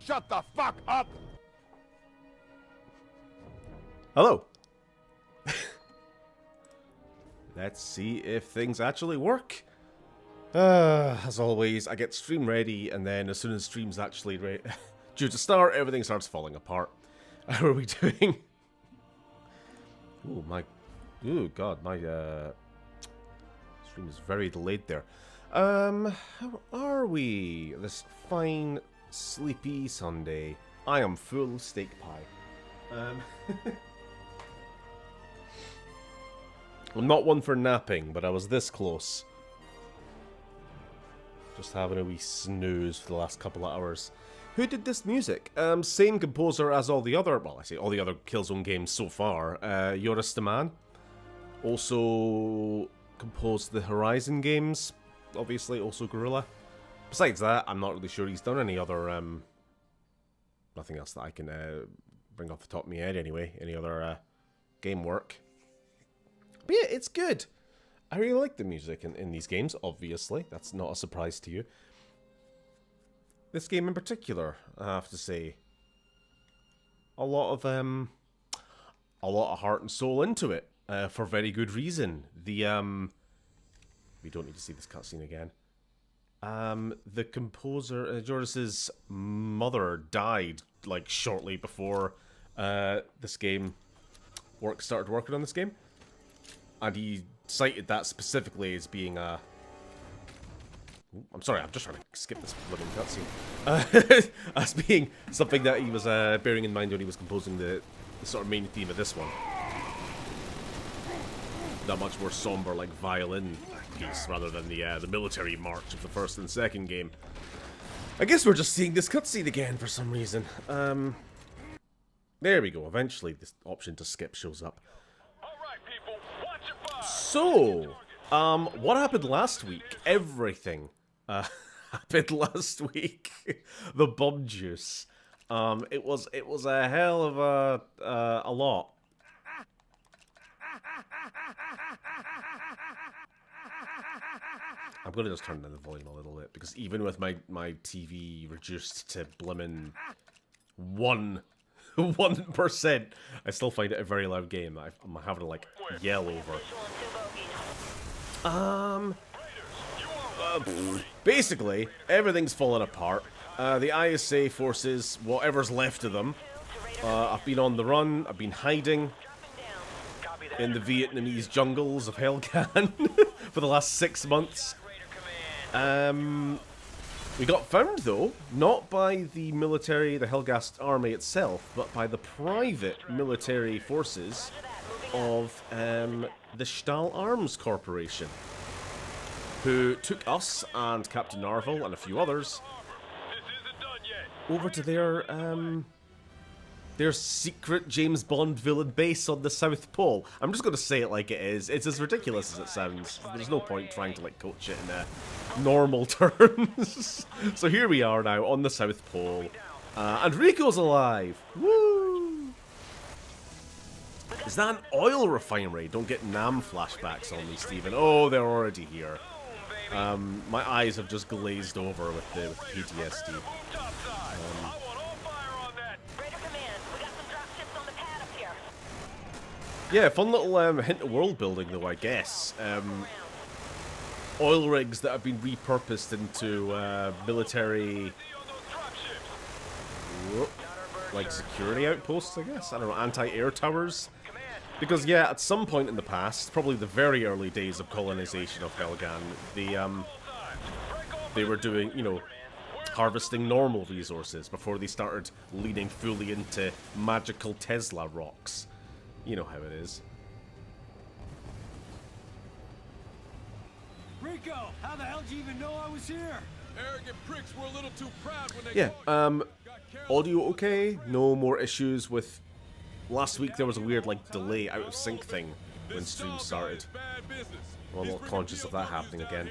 Shut the fuck up! Hello. Let's see if things actually work. As always, I get stream ready, and then as soon as stream's actually due to start, everything starts falling apart. How are we doing? Oh god, my stream is very delayed there. How are we? This fine, sleepy Sunday. I am full steak pie. I'm not one for napping, but I was this close. Just having a wee snooze for the last couple of hours. Who did this music? Same composer as all the other, well, I say all the other Killzone games so far. Joris the Man. Also composed the Horizon games, obviously, also Guerrilla. Besides that, I'm not really sure he's done any other, nothing else that I can bring off the top of my head anyway, any other game work. But yeah, it's good. I really like the music in these games, obviously. That's not a surprise to you. This game in particular, I have to say, a lot of heart and soul into it, for very good reason. We don't need to see this cutscene again. The composer, Joris's mother died, like, shortly before this game started working on this game. And he cited that specifically as being a... I'm sorry, I'm just trying to skip this living cutscene. As being something that he was bearing in mind when he was composing the sort of main theme of this one. That much more somber, like, violin piece, rather than the military march of the first and second game. I guess we're just seeing this cutscene again for some reason. There we go. Eventually, this option to skip shows up. So, what happened last week? Everything happened last week. The bum juice. It was a hell of a lot. I'm gonna just turn down the volume a little bit because even with my TV reduced to blimmin' 1%, I still find it a very loud game. I'm having to like yell over. Basically, everything's falling apart. The ISA forces, whatever's left of them, I've been on the run, I've been hiding in the Vietnamese jungles of Helghast for the last 6 months. We got found, though, not by the military, the Helghast army itself, but by the private military forces of the Stahl Arms Corporation, who took us and Captain Narvel and a few others over to their secret James Bond villain base on the South Pole. I'm just going to say it like it is. It's as ridiculous as it sounds. There's no point trying to like coach it in normal terms. So here we are now on the South Pole, and Rico's alive. Woo! Is that an oil refinery? Don't get Nam flashbacks on me, Stephen. Oh, they're already here. My eyes have just glazed over with the PTSD. Yeah, fun little hint of world building, though, I guess. Oil rigs that have been repurposed into military, like security outposts, I guess. I don't know, anti-air towers. Because yeah, at some point in the past, probably the very early days of colonization of Helghast, they were doing, you know, harvesting normal resources before they started leaning fully into magical Tesla rocks. You know how it is. Rico, how the hell did you even know I was here? Arrogant pricks were a little too proud when they... Yeah, audio okay, no more issues with... Last week there was a weird, like, delay, out of sync thing when stream started. I'm a little conscious of that happening again.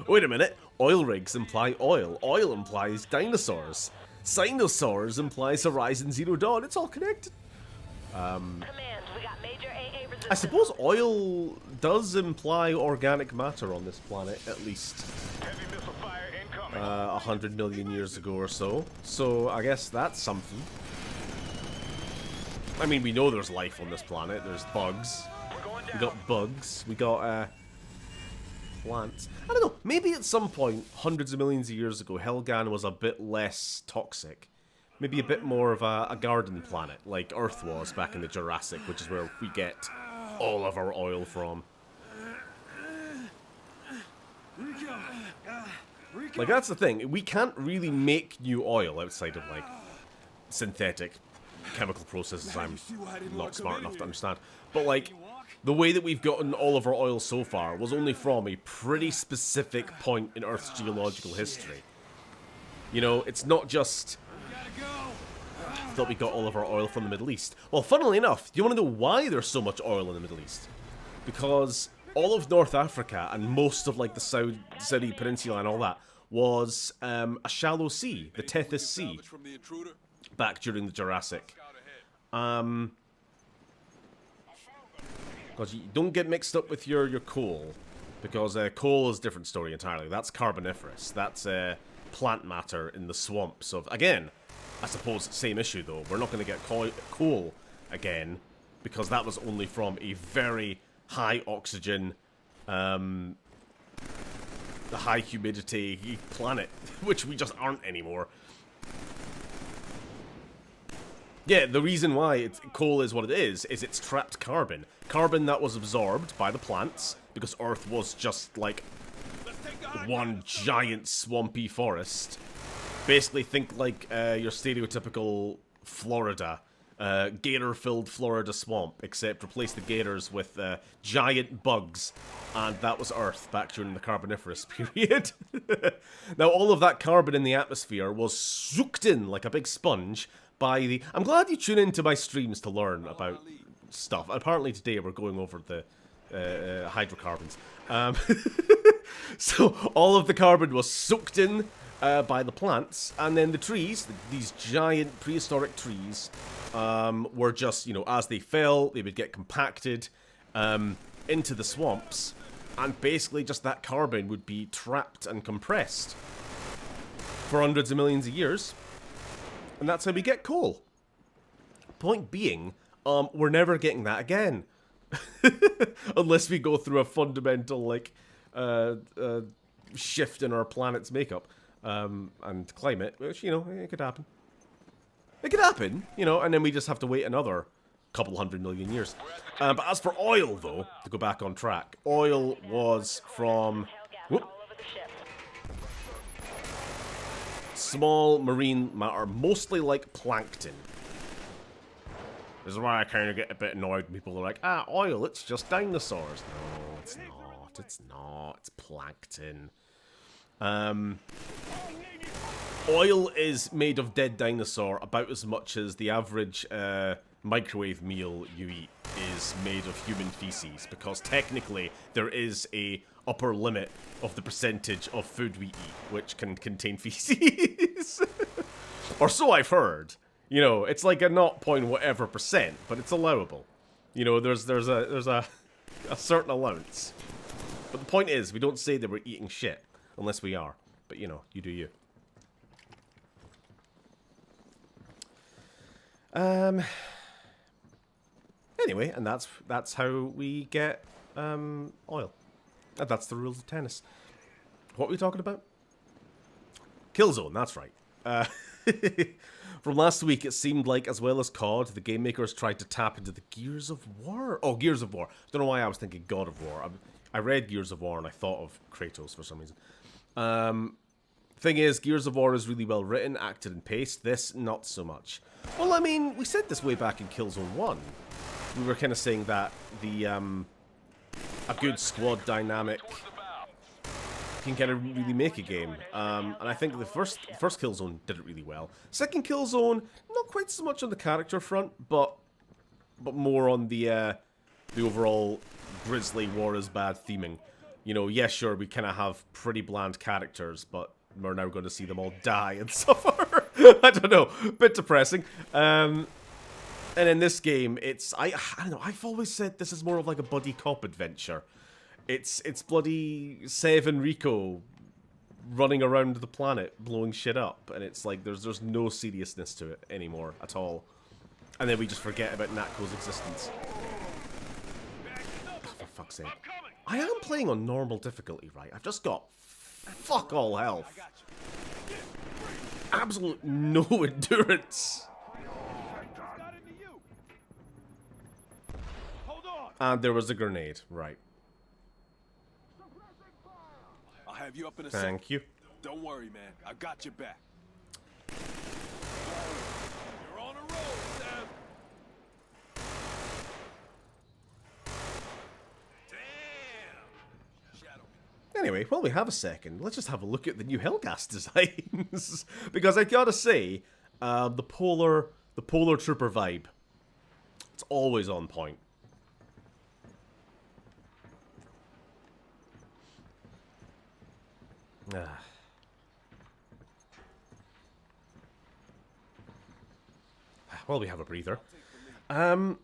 Wait a minute, oil rigs imply oil. Oil implies dinosaurs. Dinosaurs implies Horizon Zero Dawn. It's all connected. Command, we got major AA resistance. I suppose oil does imply organic matter on this planet, at least. Heavy missile fire incoming. 100 million years ago or so. So I guess that's something. I mean, we know there's life on this planet. There's bugs. We got bugs. We got plants. I don't know. Maybe at some point, hundreds of millions of years ago, Helghast was a bit less toxic. Maybe a bit more of a garden planet, like Earth was back in the Jurassic, which is where we get all of our oil from. Like, that's the thing. We can't really make new oil outside of, like, synthetic chemical processes I'm not smart enough to understand. But, like, the way that we've gotten all of our oil so far was only from a pretty specific point in Earth's geological history. You know, it's not just... I thought we got all of our oil from the Middle East. Well, funnily enough, do you want to know why there's so much oil in the Middle East? Because all of North Africa and most of, like, the Saudi Peninsula and all that was a shallow sea, the Tethys Sea, back during the Jurassic. Because you don't get mixed up with your coal, because coal is a different story entirely. That's carboniferous. That's plant matter in the swamps of, again, I suppose same issue though. We're not going to get coal again, because that was only from a very high oxygen, the high humidity planet, which we just aren't anymore. Yeah, the reason why coal is what it is it's trapped carbon. Carbon that was absorbed by the plants, because Earth was just like one giant swampy forest. Basically think like your stereotypical Florida, gator-filled Florida swamp, except replace the gators with giant bugs, and that was Earth back during the Carboniferous period. Now all of that carbon in the atmosphere was sucked in like a big sponge by the... I'm glad you tune into my streams to learn about stuff. Apparently today we're going over the hydrocarbons. So all of the carbon was sucked in by the plants, and then the trees, these giant prehistoric trees, were just, you know, as they fell, they would get compacted into the swamps, and basically just that carbon would be trapped and compressed for hundreds of millions of years. And that's how we get coal. Point being, we're never getting that again. Unless we go through a fundamental, like, shift in our planet's makeup and climate, which, you know, it could happen. It could happen, you know, and then we just have to wait another couple 100 million years. But as for oil, though, to go back on track, oil was from... Whoop, small marine matter, mostly like plankton. This is why I kind of get a bit annoyed when people are like, oil, it's just dinosaurs. No, it's not. It's not. It's plankton. Oil is made of dead dinosaur about as much as the average microwave meal you eat is made of human feces, because technically there is a upper limit of the percentage of food we eat which can contain feces. Or so I've heard. You know, it's like a 0. Whatever percent, but it's allowable. You know, there's a certain allowance. But the point is, we don't say that we're eating shit unless we are. But you know, you do you. Anyway, and that's how we get oil. And that's the rules of tennis. What were we talking about? Killzone, that's right. From last week, it seemed like, as well as COD, the game makers tried to tap into the Gears of War. Oh, Gears of War. Don't know why I was thinking God of War. I read Gears of War and I thought of Kratos for some reason. Thing is, Gears of War is really well written, acted and paced. This, not so much. Well, I mean, we said this way back in Killzone 1. We were kind of saying that the a good squad dynamic can kind of really make a game. And I think the first Killzone did it really well. Second Killzone, not quite so much on the character front, but more on the overall grisly war is bad theming. You know, yeah, sure, we kind of have pretty bland characters, but we're now going to see them all die and suffer. I don't know, bit depressing. And in this game, it's I don't know. I've always said this is more of like a buddy cop adventure. It's bloody Sev and Rico running around the planet blowing shit up, and it's like there's no seriousness to it anymore at all. And then we just forget about Natko's existence. Oh, for fuck's sake. I am playing on normal difficulty, right? I've just got fuck all health. Absolute no endurance. And there was a grenade, right. I'll have you up in a Thank you. Don't worry, man. I got your back. You're on a roll, Sam. Damn. Shadow. Anyway, while we have a second, let's just have a look at the new Helghast designs. Because I gotta say, the polar trooper vibe, it's always on point. Well, we have a breather. I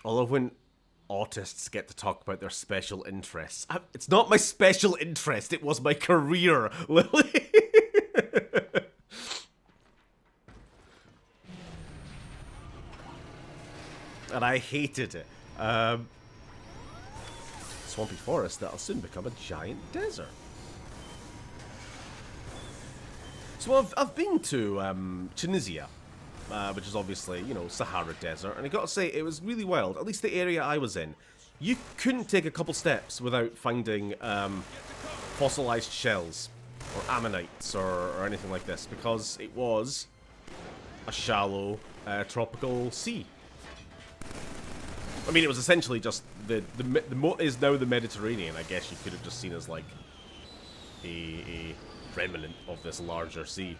love when autists get to talk about their special interests. It's not my special interest, it was my career, Lily. And I hated it. Swampy forest that'll soon become a giant desert. So I've been to Tunisia, which is obviously, you know, Sahara Desert, and I gotta say, it was really wild, at least the area I was in. You couldn't take a couple steps without finding fossilized shells, or ammonites, or anything like this, because it was a shallow tropical sea. I mean, it was essentially just what is now the Mediterranean, I guess you could have just seen as like a remnant of this larger sea.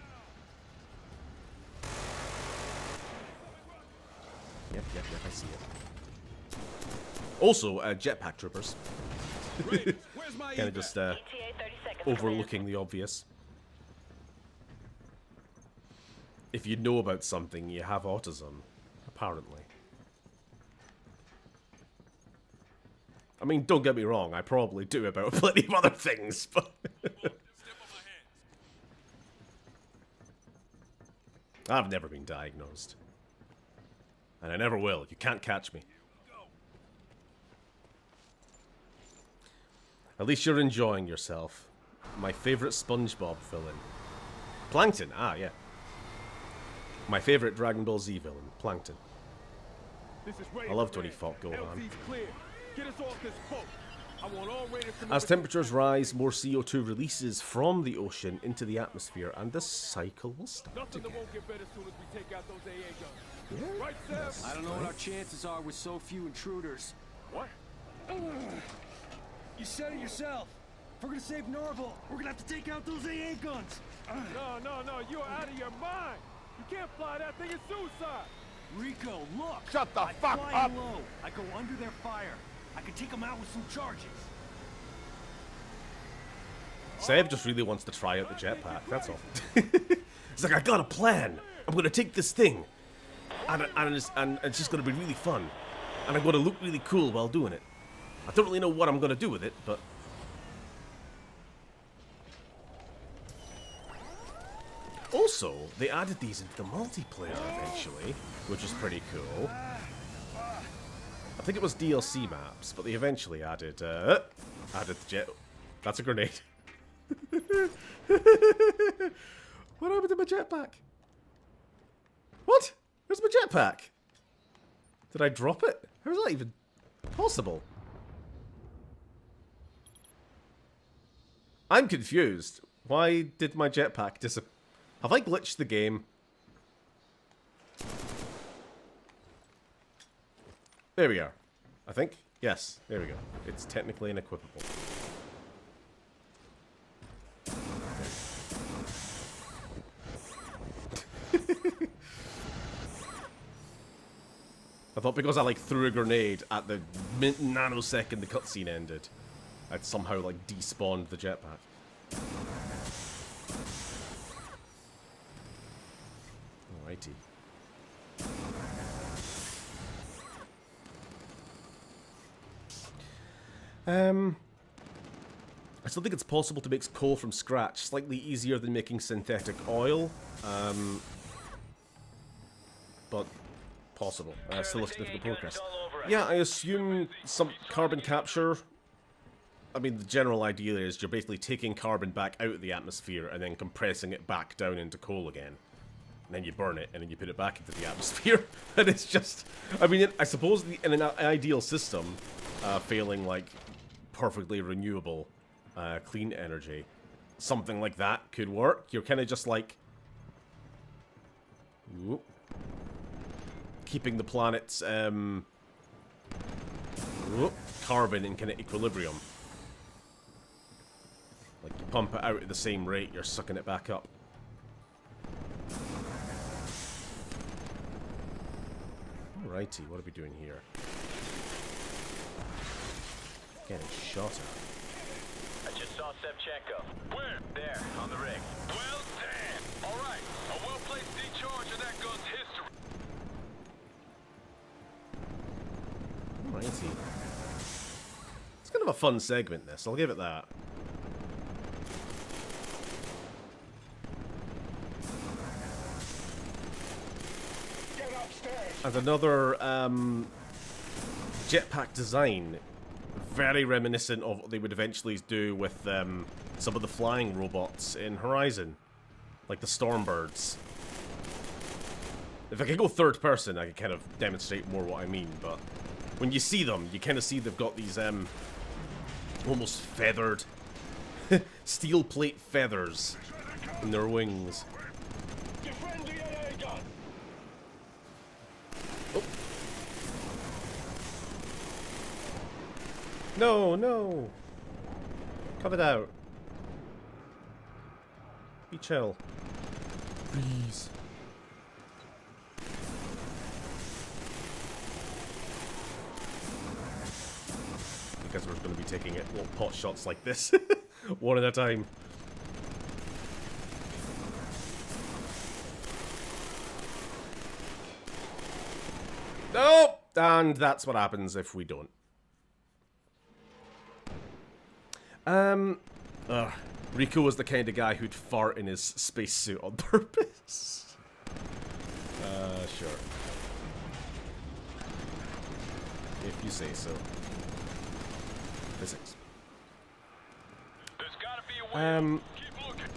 Yep, I see it. Also, jetpack troopers. Kind of just overlooking the obvious. If you know about something, you have autism, apparently. I mean, don't get me wrong, I probably do about plenty of other things, but... I've never been diagnosed. And I never will. You can't catch me. At least you're enjoying yourself. My favorite SpongeBob villain. Plankton, ah, yeah. My favorite Dragon Ball Z villain, Plankton. I loved when he fought Gohan. Get us off this boat. I want all raiders to As temperatures rise, more CO2 releases from the ocean into the atmosphere, and this cycle will start Nothing again. that won't get better as soon as we take out those AA guns. Yeah, Right, Sam? yes, I don't know what right. our chances are with so few intruders. What? You said it yourself. If we're gonna save Norval, we're gonna have to take out those AA guns. No, you're out of your mind. You can't fly that thing, it's suicide. Rico, look! Shut the I fuck fly up. low. I go under their fire. I can take them out with some charges. Seb just really wants to try out the jetpack, that's all. He's like, I got a plan. I'm going to take this thing. And it's just going to be really fun. And I'm going to look really cool while doing it. I don't really know what I'm going to do with it, but... Also, they added these into the multiplayer eventually, which is pretty cool. I think it was DLC maps, but they eventually added the jet... That's a grenade. What happened to my jetpack? What? Where's my jetpack? Did I drop it? How is that even possible? I'm confused. Why did my jetpack disappear? Have I glitched the game? There we are. I think. Yes, there we go. It's technically unequipable. I thought because I like threw a grenade at the nanosecond the cutscene ended, I'd somehow like despawned the jetpack. Alrighty. I still think it's possible to make coal from scratch. Slightly easier than making synthetic oil. But possible. Still a significant progress. Yeah, I assume some carbon capture. I mean, the general idea is you're basically taking carbon back out of the atmosphere and then compressing it back down into coal again. And then you burn it, and then you put it back into the atmosphere. And it's just... I mean, I suppose in an ideal system, failing, like, perfectly renewable, clean energy, something like that could work. You're kind of just, like... Whoop, keeping the planet's, whoop, carbon in kind of equilibrium. Like, you pump it out at the same rate, you're sucking it back up. Alrighty, what are we doing here? Getting shot at. I just saw Sevchenko. Where? There, on the rig. Well, damn. All right. A well-placed decharge of that gun's history. Alrighty. It's kind of a fun segment, this. I'll give it that. And another jetpack design, very reminiscent of what they would eventually do with some of the flying robots in Horizon, like the Stormbirds. If I could go third person, I could kind of demonstrate more what I mean, but when you see them, you kind of see they've got these almost feathered, steel plate feathers in their wings. No, no. Cut it out. Be chill. Please. Because we're going to be taking it little pot shots like this. One at a time. Nope! And that's what happens if we don't. Rico was the kind of guy who'd fart in his spacesuit on purpose. Sure. If you say so. Physics. There's gotta be a way. Keep looking.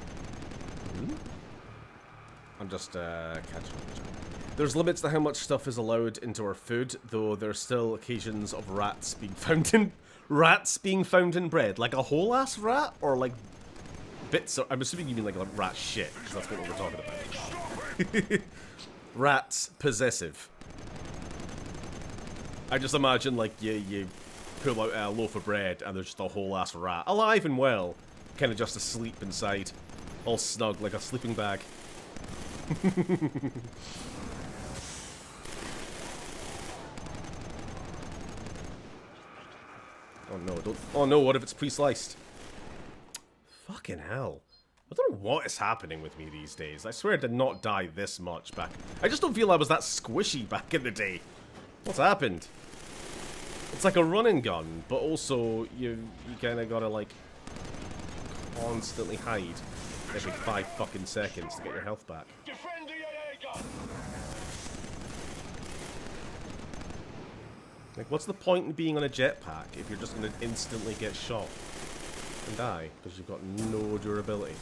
I'm just, catching up. There's limits to how much stuff is allowed into our food, though there's still occasions of rats being found in bread. Like a whole ass rat, or like bits of, I'm assuming you mean like rat shit, because that's what we're talking about. Rats possessive. I just imagine like you pull out a loaf of bread and there's just a whole ass rat, alive and well, kind of just asleep inside, all snug like a sleeping bag. Oh no, don't. Oh no, what if it's pre-sliced? Fucking hell. I don't know what is happening with me these days. I swear I did not die this much back. I just don't feel I was that squishy back in the day. What's happened? It's like a running gun, but also you kind of gotta like constantly hide every 5 fucking seconds to get your health back. Defend the AA gun. Like, what's the point in being on a jetpack if you're just gonna instantly get shot and die because you've got no durability?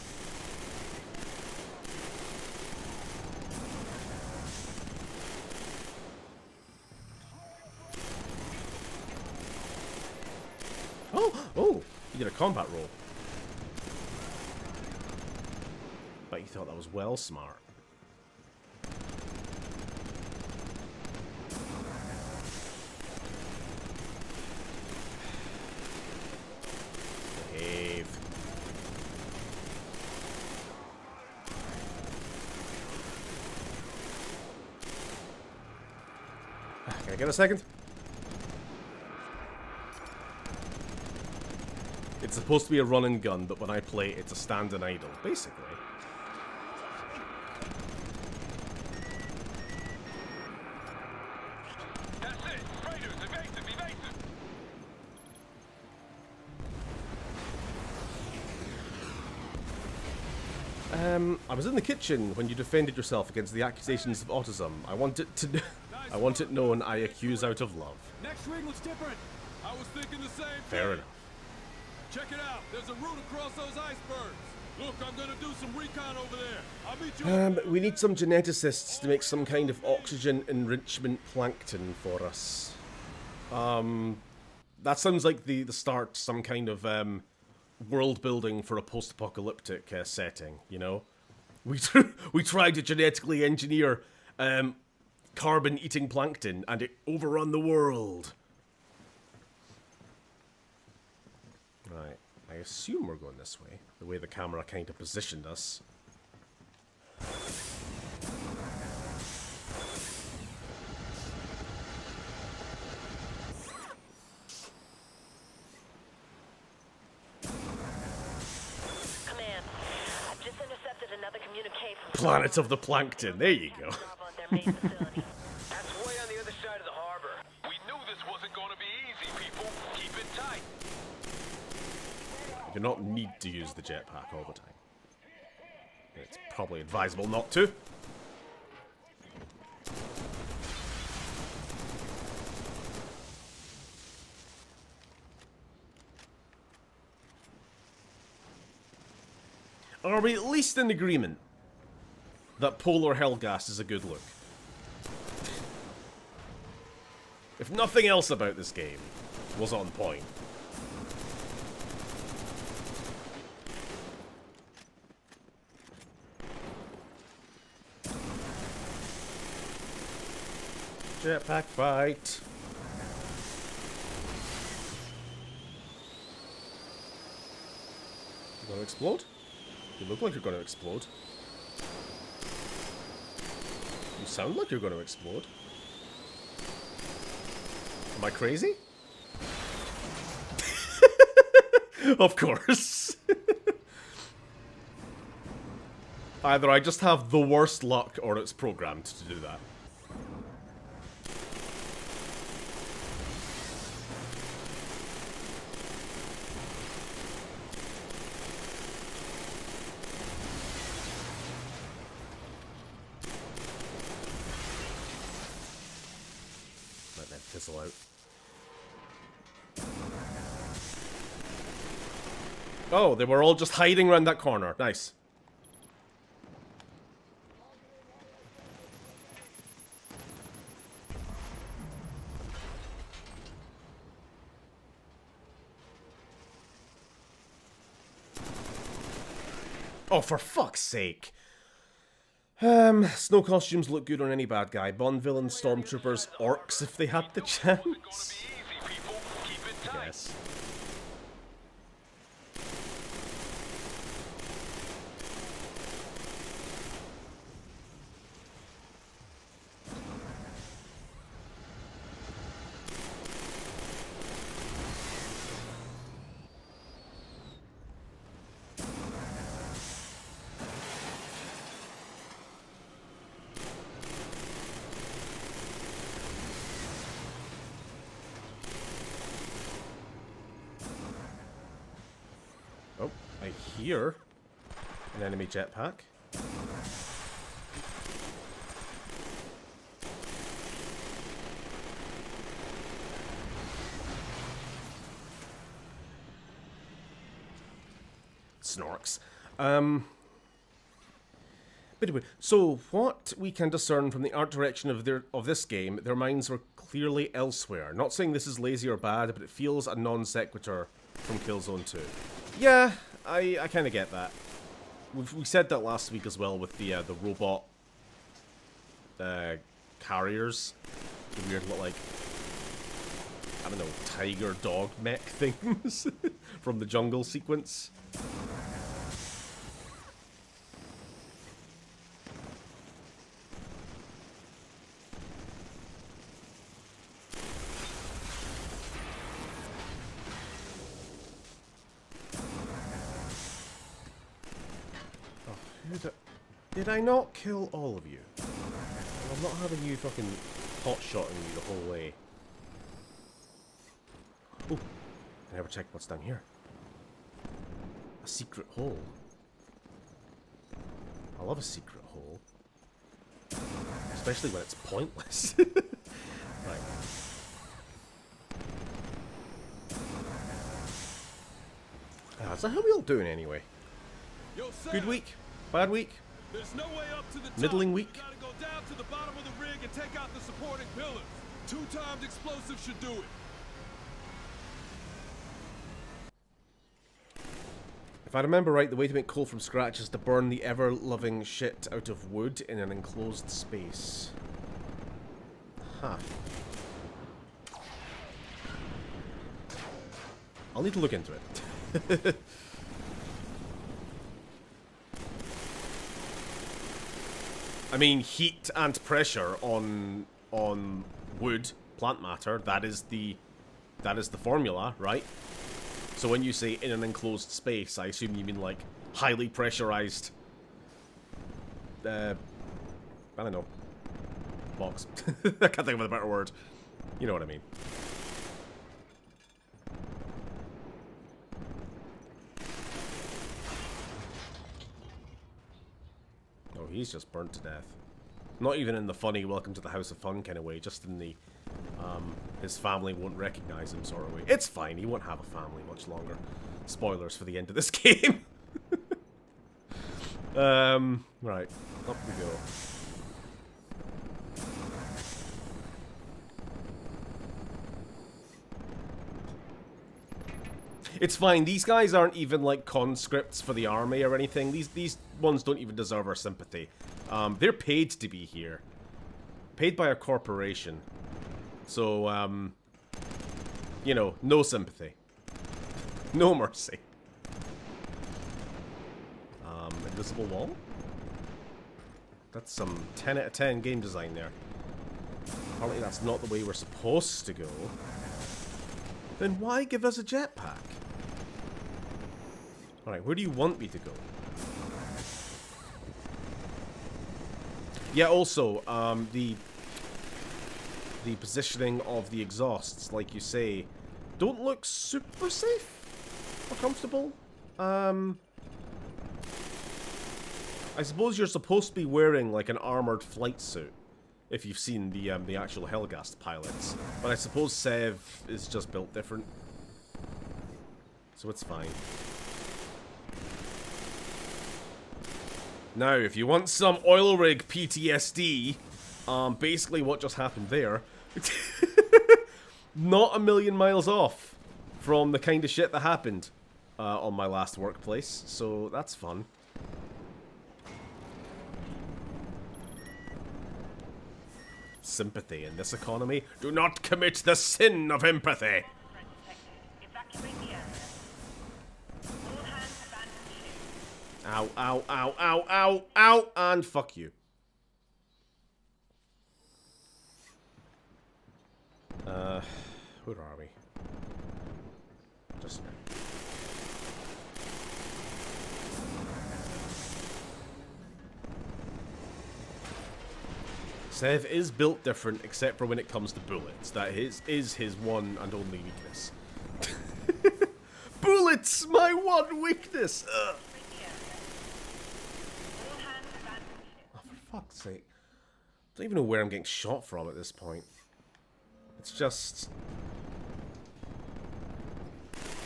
Oh! You did a combat roll. But you thought that was well smart. Behave. Can I get a second? It's supposed to be a run and gun, but when I play, it's a stand and idle, basically. That's it. Raiders, evasive, evasive. I was in the kitchen when you defended yourself against the accusations of autism. I want it to... I want it known I accuse out of love. Next ring looks different. I was thinking the same Fair thing. enough. Check it out. There's a route across those icebergs. Look, I'm gonna do some recon over there. I'll meet you. We need some geneticists to make some kind of oxygen enrichment plankton for us. That sounds like the start, some kind of world building for a post-apocalyptic setting. You know, we tried to genetically engineer carbon-eating plankton, and it overrun the world. Right, I assume we're going this way, the way the camera kind of positioned us. Command, I've just intercepted another communique from Planet of the Plankton, there you go. Bravo at their main facility. That's way on the other side of the harbor. We knew this wasn't going to be easy, people. Keep it tight. You do not need to use the jetpack all the time. It's probably advisable not to. Are we at least in agreement that Polar Helghast is a good look? If nothing else about this game was on point. Jetpack fight. You gonna explode? You look like you're gonna explode. You sound like you're gonna explode. Am I crazy? Of course. Either I just have the worst luck or it's programmed to do that. Let that fizzle out. Oh, they were all just hiding around that corner. Nice. Oh, for fuck's sake. Snow costumes look good on any bad guy. Bond villains, stormtroopers, orcs if they had the chance. Yes. Oh, I hear an enemy jetpack. Snorks. But anyway, so what we can discern from the art direction of this game, their minds were clearly elsewhere. Not saying this is lazy or bad, but it feels a non sequitur from Killzone 2. Yeah, I kind of get that. We said that last week as well with the robot carriers, the weird little, like, I don't know, tiger dog mech things from the jungle sequence. Did I not kill all of you? I'm not having you fucking hot-shotting me the whole way. Oh, I never checked what's down here. A secret hole. I love a secret hole. Especially when it's pointless. Right. So how are we all doing anyway? Yo, Sam, Good week? Bad week? there's no way up to the top. Middling week? We gotta go down to the bottom of the rig and take out the supporting pillars. 2 times explosive should do it. If I remember right, the way to make coal from scratch is to burn the ever-loving shit out of wood in an enclosed space. Huh. I'll need to look into it. I mean, heat and pressure on wood, plant matter, that is the formula, right? So when you say in an enclosed space, I assume you mean like highly pressurized I don't know, box. I can't think of a better word. You know what I mean. Oh, he's just burnt to death. Not even in the funny welcome to the House of Fun kind of way, just in the his family won't recognize him sort of way. It's fine, he won't have a family much longer. Spoilers for the end of this game. Right, up we go. It's fine, these guys aren't even like conscripts for the army or anything. These ones don't even deserve our sympathy. They're paid to be here. Paid by a corporation. So, you know, no sympathy. No mercy. Invisible wall? That's some 10 out of 10 game design there. Apparently that's not the way we're supposed to go. Then why give us a jetpack? Alright, where do you want me to go? Yeah, also, the positioning of the exhausts, like you say, don't look super safe or comfortable. I suppose you're supposed to be wearing like an armored flight suit if you've seen the actual Helghast pilots, but I suppose Sev is just built different, so it's fine. Now, if you want some oil rig PTSD, basically what just happened there, not a million miles off from the kind of shit that happened on my last workplace, so that's fun. Sympathy in this economy? Do not commit the sin of empathy! Evacuate the area. All hands abandon ship. Ow, ow, ow, ow, ow, ow, and fuck you. Where are we? Just here. Sev is built different, except for when it comes to bullets. That is his one and only weakness. Bullets! My one weakness! Ugh. Oh, for fuck's sake. I don't even know where I'm getting shot from at this point. It's just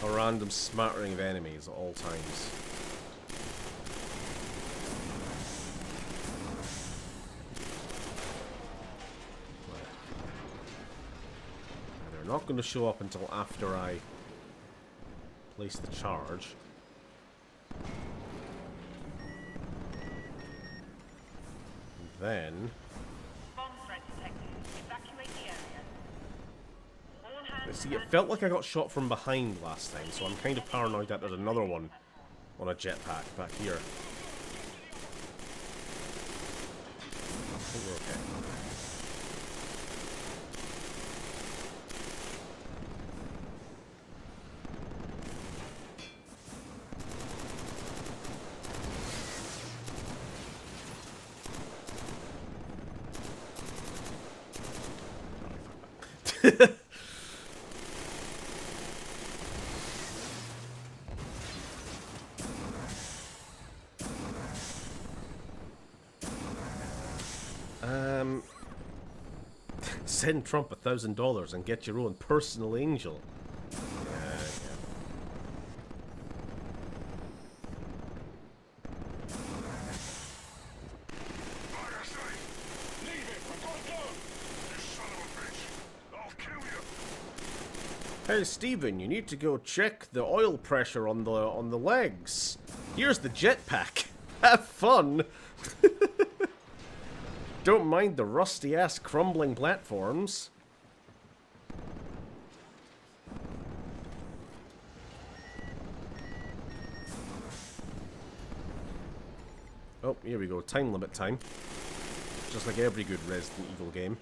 a random smattering of enemies at all times. They're not going to show up until after I place the charge. And then Bomb threat detected. Evacuate the area. All hands see, it felt like I got shot from behind last time, so I'm kind of paranoid that there's another one on a jetpack back here. I think we're okay. Send Trump $1,000 and get your own personal angel. Yeah. Hey Steven, you need to go check the oil pressure on the legs. Here's the jetpack. Have fun. Don't mind the rusty ass crumbling platforms. Oh, here we go. Time limit time. Just like every good Resident Evil game.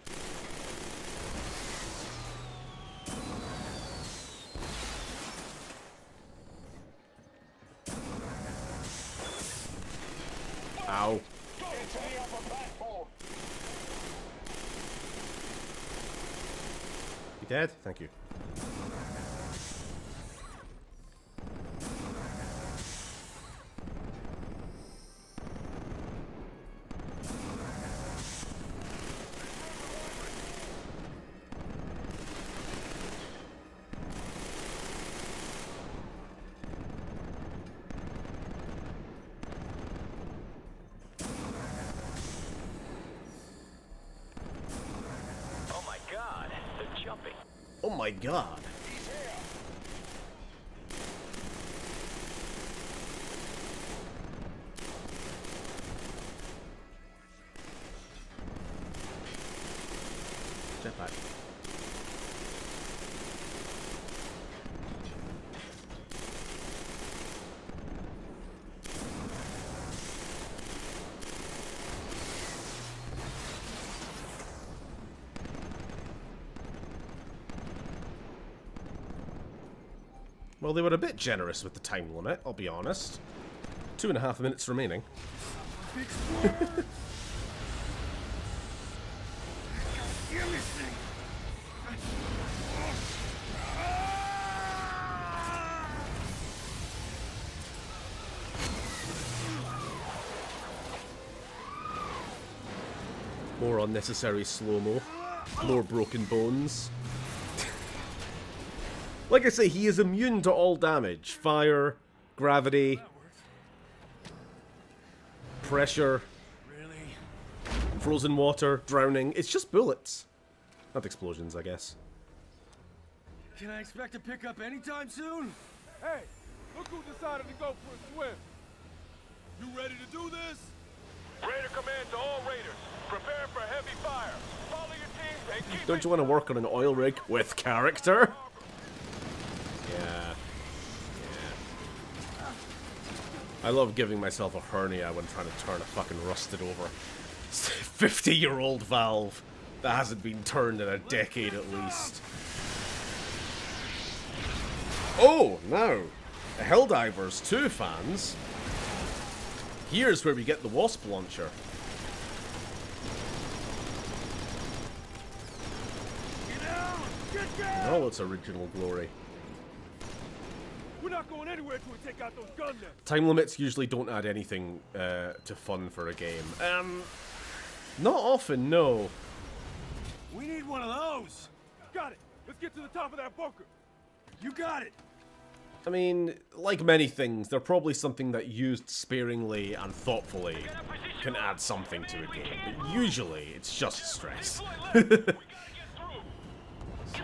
Ow. You dead? Thank you. Oh my god. Jetpack. Well, they were a bit generous with the time limit, I'll be honest. 2.5 minutes remaining. More unnecessary slow-mo. More broken bones. Like I say, he is immune to all damage. Fire, gravity, pressure, frozen water, drowning. It's just bullets. Not explosions, I guess. Can I expect a pickup anytime soon? Hey, look who decided to go for a swim. You ready to do this? Raider command to all raiders. Prepare for heavy fire. Follow your teams and keep Don't you want to work on an oil rig with character? Yeah. I love giving myself a hernia when trying to turn a fucking rusted over 50-year-old valve that hasn't been turned in a decade at least. Oh, now, Helldivers 2 fans. Here's where we get the Wasp launcher. In all its original glory. We're not going anywhere till we take out those gun nets. Time limits usually don't add anything to fun for a game. Not often, no. We need one of those. Got it. Let's get to the top of that bunker. You got it. I mean, like many things, they're probably something that used sparingly and thoughtfully can add something to a game. But usually, it's just stress. It's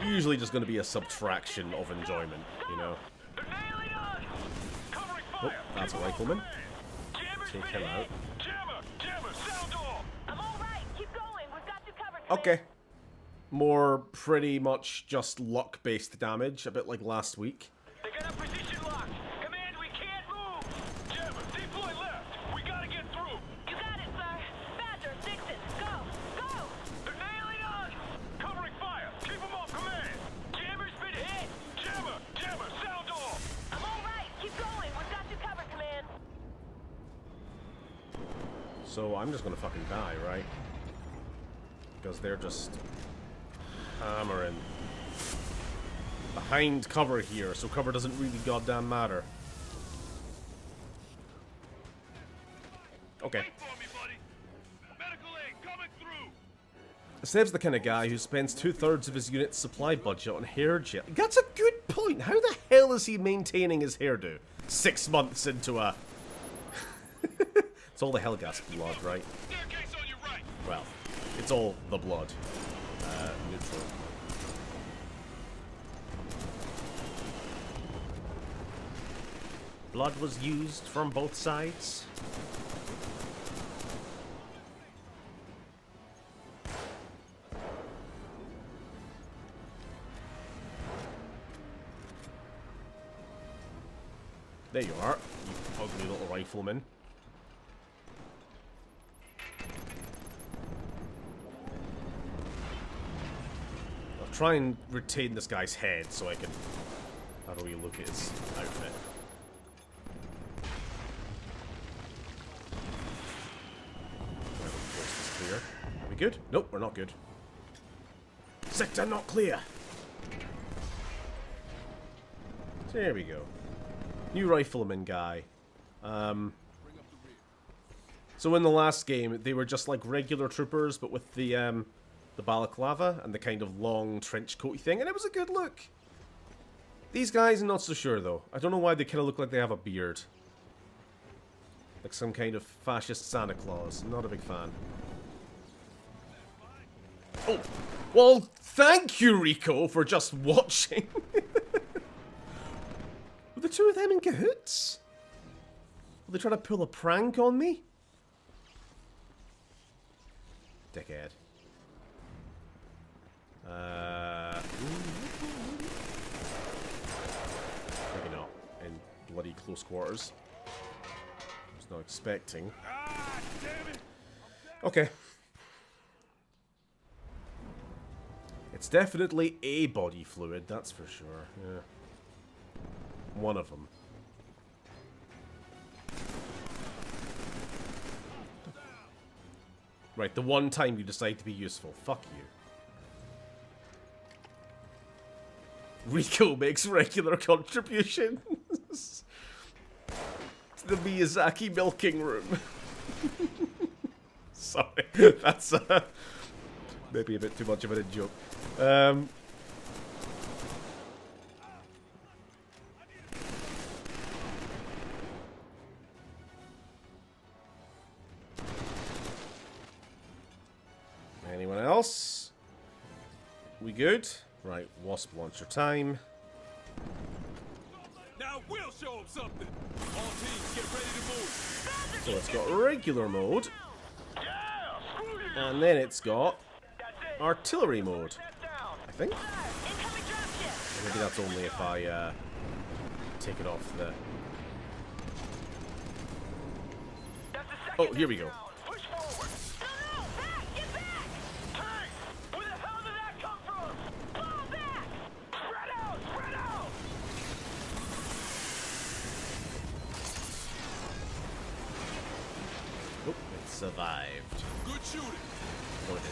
usually just going to be a subtraction of enjoyment, you know? Oh, that's a rifleman. Take him out. Okay. More pretty much just luck-based damage, a bit like last week. They got a position locked. Command, we can't move. Jammer, deploy left. We gotta get through. You got it, sir. Badger, Dixon, go! Go! They're nailing us. Covering fire. Keep them off command. Jammer's been hit. Jammer, sound off. I'm all right. Keep going. We've got you covered, Command. So I'm just gonna fucking die, right? Because they're just hammering. Behind cover here, so cover doesn't really goddamn matter. Okay. Wait for me, buddy. Medical aid coming through. Seb's the kind of guy who spends 2/3 of his unit's supply budget on hair gel. That's a good point. How the hell is he maintaining his hairdo 6 months into a... It's all the Helghast blood, right? Staircase on your right. Well, it's all the blood. Neutral. Blood was used from both sides. There you are, you ugly little rifleman. I'll try and retain this guy's head so I can... How do we look at his outfit? Clear. Are we good? Nope, we're not good. Sector not clear. There we go. New rifleman guy. So in the last game, they were just like regular troopers, but with the balaclava and the kind of long trench coaty thing, and it was a good look. These guys, I'm not so sure though. I don't know why they kind of look like they have a beard. Like some kind of fascist Santa Claus. I'm not a big fan. Oh, well, thank you, Rico, for just watching. Were the two of them in cahoots? Were they trying to pull a prank on me? Dickhead. Maybe not. In bloody close quarters. Was not expecting. Okay. It's definitely a body fluid, that's for sure. Yeah. One of them. Right, the one time you decide to be useful. Fuck you. Rico makes regular contributions to the Miyazaki milking room. Sorry, that's maybe a bit too much of a joke. Anyone else? We good? Right, Wasp launcher time. Now we'll show them something. All teams, get ready to move. So it's got regular mode, and then it's got artillery mode, I think. Maybe that's only if I take it off the... Oh, here we go. Oh, it survived. Good shooting. Oh, it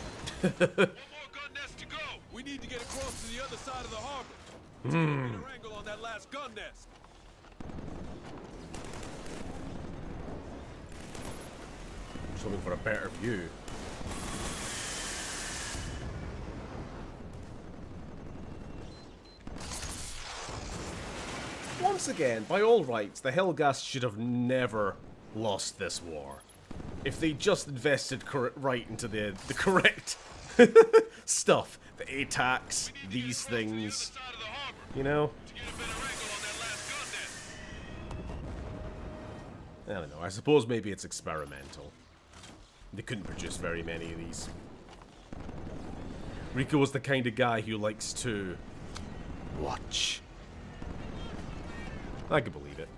One more gun nest to go. We need to get across to the other side of the harbor. Get an angle on that last gun nest. Just looking for a better view. Once again, by all rights, the Helghast should have never lost this war. If they just invested right into the correct stuff. The ATACs, these things. You know? I don't know. I suppose maybe it's experimental. They couldn't produce very many of these. Rico was the kind of guy who likes to watch. I can believe it.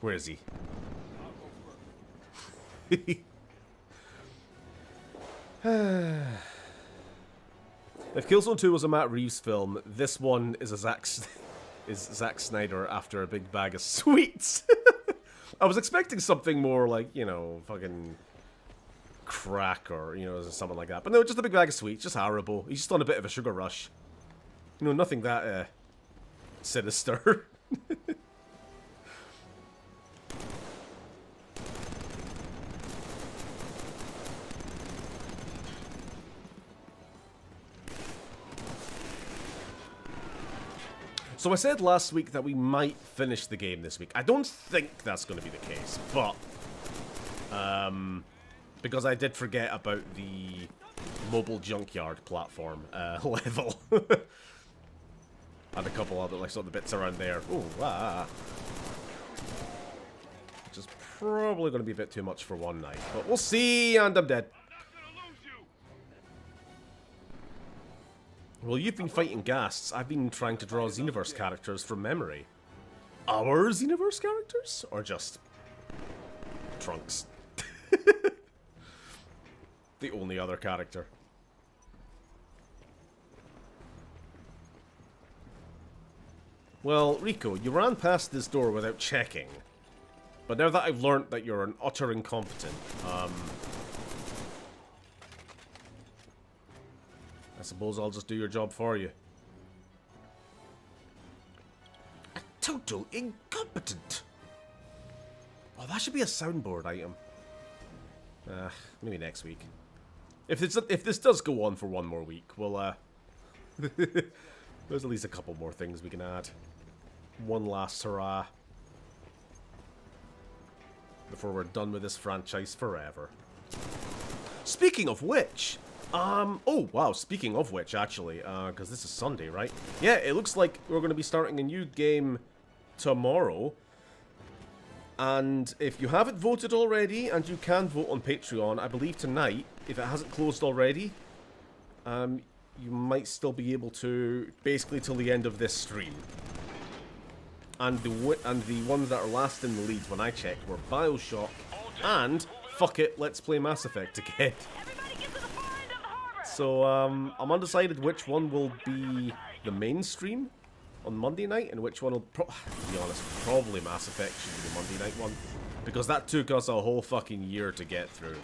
Where is he? If Killzone 2 was a Matt Reeves film, this one is a Zack Snyder after a big bag of sweets. I was expecting something more like, you know, fucking crack or, you know, something like that. But no, just a big bag of sweets, just horrible. He's just on a bit of a sugar rush. You know, nothing that sinister. So I said last week that we might finish the game this week. I don't think that's going to be the case, but because I did forget about the mobile junkyard platform level. And a couple other like sort of bits around there. Ooh, which is probably going to be a bit too much for one night, but we'll see. And I'm dead. Well, you've been fighting ghasts. I've been trying to draw Xenoverse characters from memory. Our Xenoverse characters? Or just Trunks? The only other character. Well, Rico, you ran past this door without checking. But now that I've learnt that you're an utter incompetent, I suppose I'll just do your job for you. A total incompetent. Oh, that should be a soundboard item. Maybe next week. If this does go on for one more week, we'll there's at least a couple more things we can add. One last hurrah before we're done with this franchise forever. Speaking of which, oh wow, speaking of which, actually, because this is Sunday, right? Yeah, it looks like we're going to be starting a new game tomorrow. And if you haven't voted already, and you can vote on Patreon, I believe tonight, if it hasn't closed already, you might still be able to, basically till the end of this stream. And the ones that are last in the lead when I checked were BioShock and, fuck it, let's play Mass Effect again. So, I'm undecided which one will be the main stream on Monday night, and which one will, to be honest, probably Mass Effect should be the Monday night one. Because that took us a whole fucking year to get through.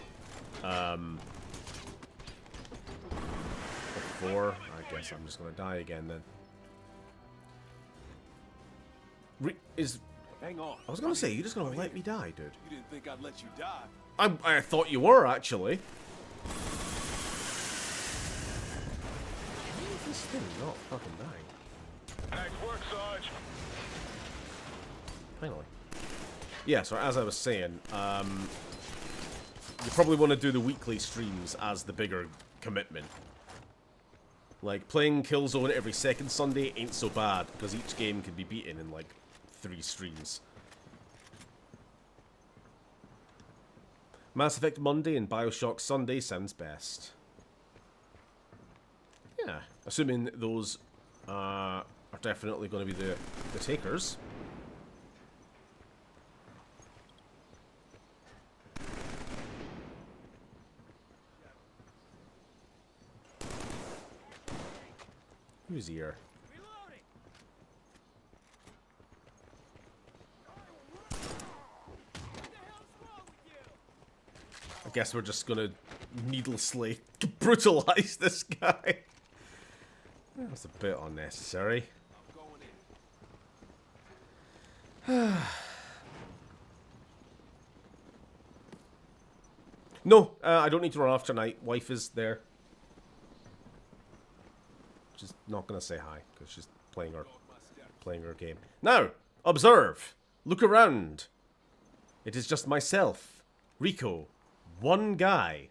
Before, I guess I'm just gonna die again then. Hang on. I was gonna say, you're just gonna let me die, dude. You didn't think I'd let you die. I thought you were, actually. Why is this thing not fucking dying? Nice work, Sarge. Finally. Yeah, so as I was saying, you probably want to do the weekly streams as the bigger commitment. Like, playing Killzone every second Sunday ain't so bad, because each game can be beaten in, like, 3 streams. Mass Effect Monday and BioShock Sunday sounds best. Yeah, assuming those are definitely going to be the takers. Who's here? I guess we're just gonna needlessly brutalize this guy. That's a bit unnecessary. No, I don't need to run off tonight. Wife is there. She's not gonna say hi because she's playing her game. Now, observe. Look around. It is just myself, Rico, one guy.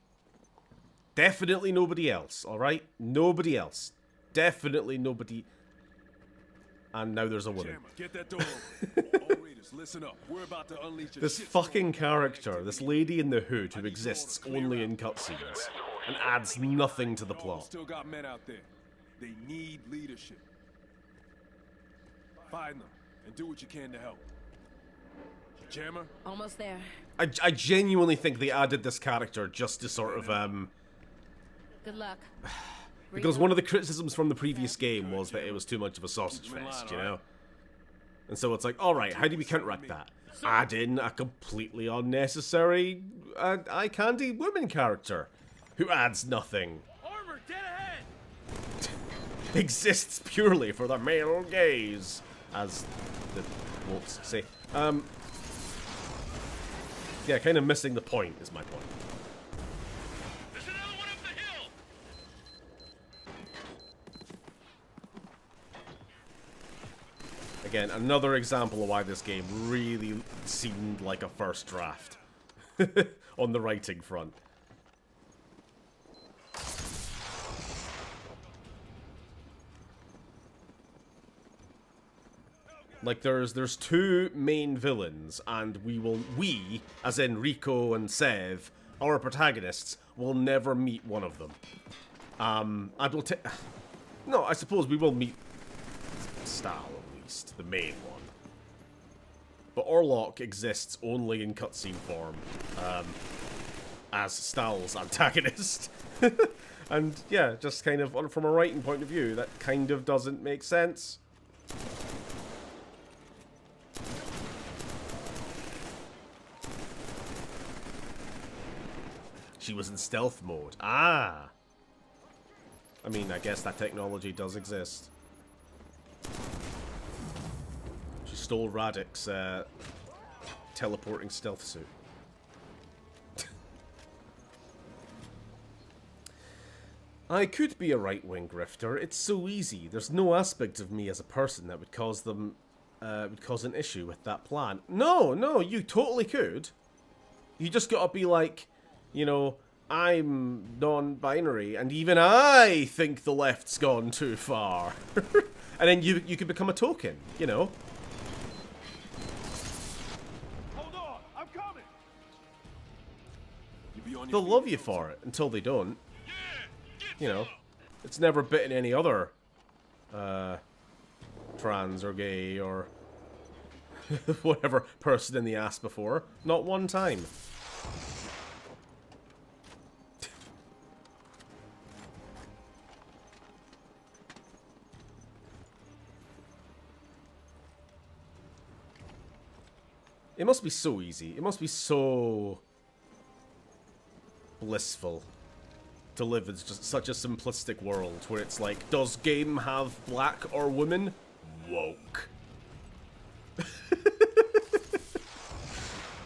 Definitely nobody else. All right, nobody else. Definitely nobody. And now there's a woman. Get that door open. All readers, listen up. We're about to unleash This fucking character, this lady in the hood who exists only in cutscenes and adds nothing to the plot. Still got men out there. They need leadership. Find them and do what you can to help. Jammer? Almost there. I genuinely think they added this character just to sort of Good luck. because one of the criticisms from the previous game was that it was too much of a sausage fest, you know? And so it's like, alright, how do we counteract that? Add in a completely unnecessary eye candy woman character who adds nothing. Armor, dead ahead! Exists purely for the male gaze, as the wolves say. Yeah, kind of missing the point is my point. There's another one up the hill. Again, another example of why this game really seemed like a first draft on the writing front. Like, there's two main villains, and we, as in Rico and Sev, our protagonists, will never meet one of them. No, I suppose we will meet Stahl, at least, the main one. But Orlok exists only in cutscene form, as Stahl's antagonist. And, yeah, just kind of, from a writing point of view, that kind of doesn't make sense. She was in stealth mode. Ah! I mean, I guess that technology does exist. She stole Radek's teleporting stealth suit. I could be a right-wing grifter. It's so easy. There's no aspect of me as a person that would cause them, would cause an issue with that plan. No, you totally could. You just gotta be like, you know, I'm non-binary, and even I think the left's gone too far. And then you could become a token, you know. Hold on, I'm coming. They'll love you for it, until they don't. You know, it's never bitten any other trans or gay or whatever person in the ass before. Not one time. It must be so easy. It must be so blissful to live in just such a simplistic world where it's like, does game have black or women? Woke.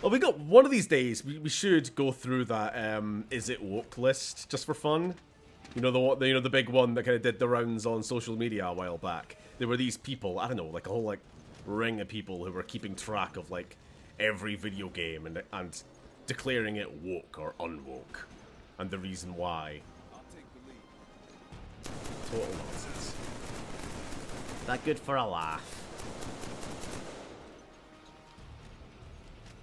Well, we got one of these days. We should go through that. Is it woke list just for fun? You know the big one that kind of did the rounds on social media a while back. There were these people. I don't know, like a whole like ring of people who were keeping track of like every video game and declaring it woke or unwoke, and the reason why. I'll take the lead. Total nonsense. That good for a laugh.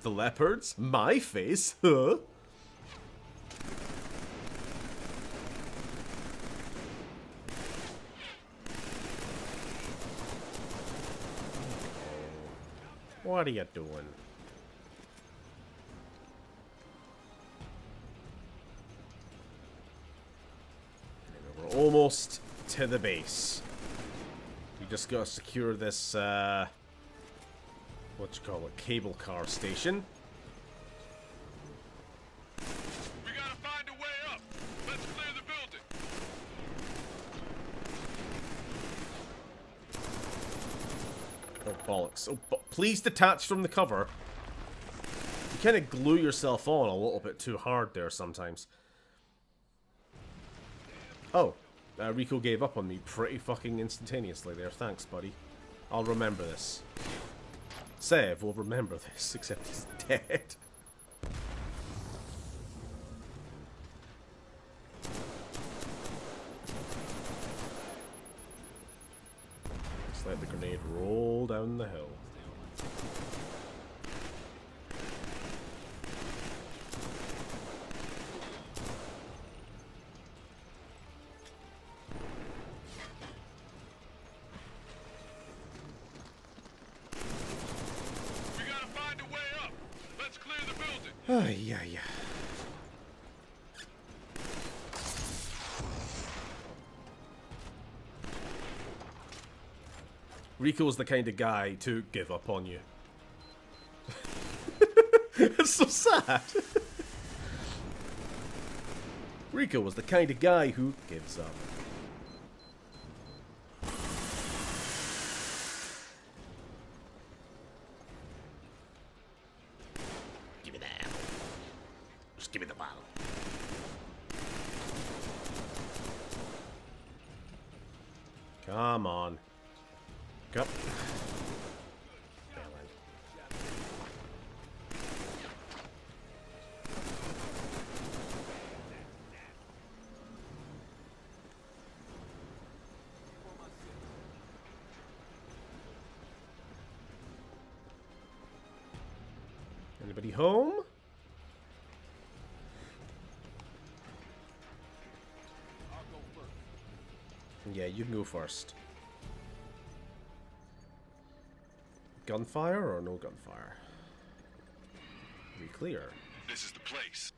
The leopards? My face? Huh? What are you doing? We're almost to the base. We just gotta secure this, what you call it, cable car station. We gotta find a way up. Let's clear the building. Oh, bollocks. Oh, please detach from the cover. You kind of glue yourself on a little bit too hard there sometimes. Oh, Rico gave up on me pretty fucking instantaneously there. Thanks, buddy. I'll remember this. Sev will remember this, except he's dead. Just let the grenade roll down the hill. We gotta find a way up. Let's clear the building. Ah, yeah. Rico's the kind of guy to give up on you. It's so sad. Rico was the kind of guy who gives up. Give me that. Just give me the bottle. Come on. Up. Anybody home? I'll go first. Yeah, you can go first. Gunfire or no gunfire? We clear. This is the place.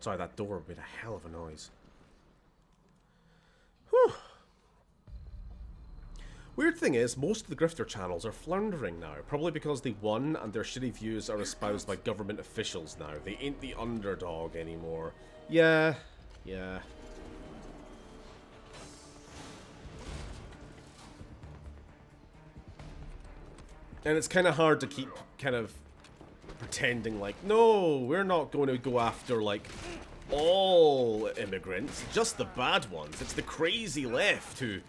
Sorry, that door made a hell of a noise. Whew. Weird thing is, most of the grifter channels are floundering now, probably because they won and their shitty views are espoused by government officials now. They ain't the underdog anymore. Yeah, yeah. And it's kind of hard to keep kind of pretending like, no, we're not going to go after, like, all immigrants, just the bad ones. It's the crazy left who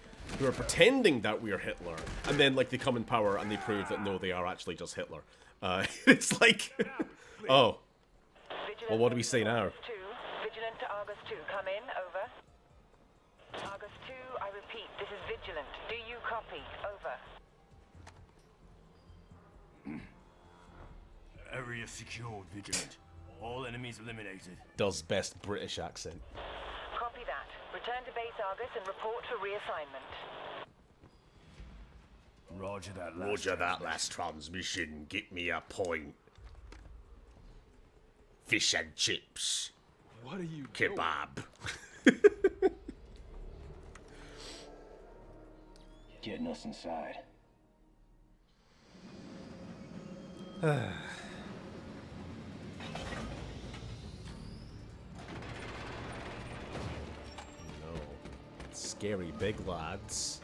are pretending that we're Hitler. And then, like, they come in power and they prove that, no, they are actually just Hitler. It's like, oh. Well, what do we say now? Vigilant to Argus 2, come in, over. Argus 2, I repeat, this is Vigilant. Do you copy? Over. Area secured, Vigilant. All enemies eliminated. Does best British accent. Copy that. Return to base Argus and report for reassignment. Roger that last. Roger that last transmission. Get me a point. Fish and chips. What are you doing? Kebab. Getting us inside. No. Scary big lads.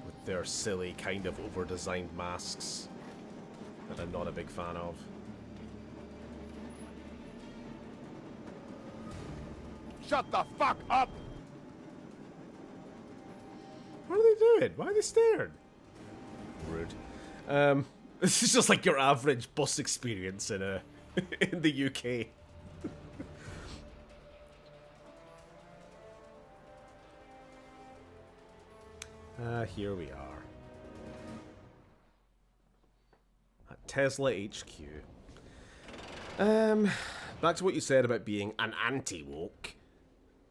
With their silly, kind of over-designed masks that I'm not a big fan of. Shut the fuck up! What are they doing? Why are they staring? Rude. This is just like your average bus experience in a in the UK. Here we are. At Tesla HQ. Back to what you said about being an anti-woke.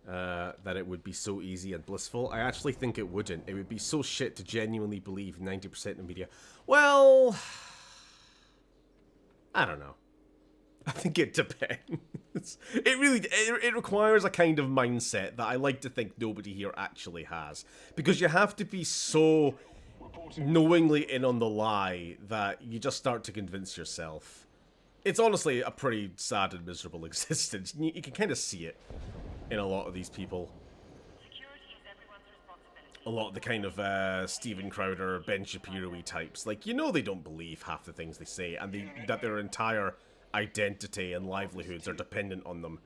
That it would be so easy and blissful. I actually think it wouldn't. It would be so shit to genuinely believe 90% of the media. Well, I don't know. I think it depends. It requires a kind of mindset that I like to think nobody here actually has. Because you have to be so knowingly in on the lie that you just start to convince yourself. It's honestly a pretty sad and miserable existence. You can kind of see it in a lot of these people. Security is everyone's responsibility. A lot of the kind of Steven Crowder, Ben Shapiro-y types. Like, you know they don't believe half the things they say, and that their entire identity and livelihoods are dependent on them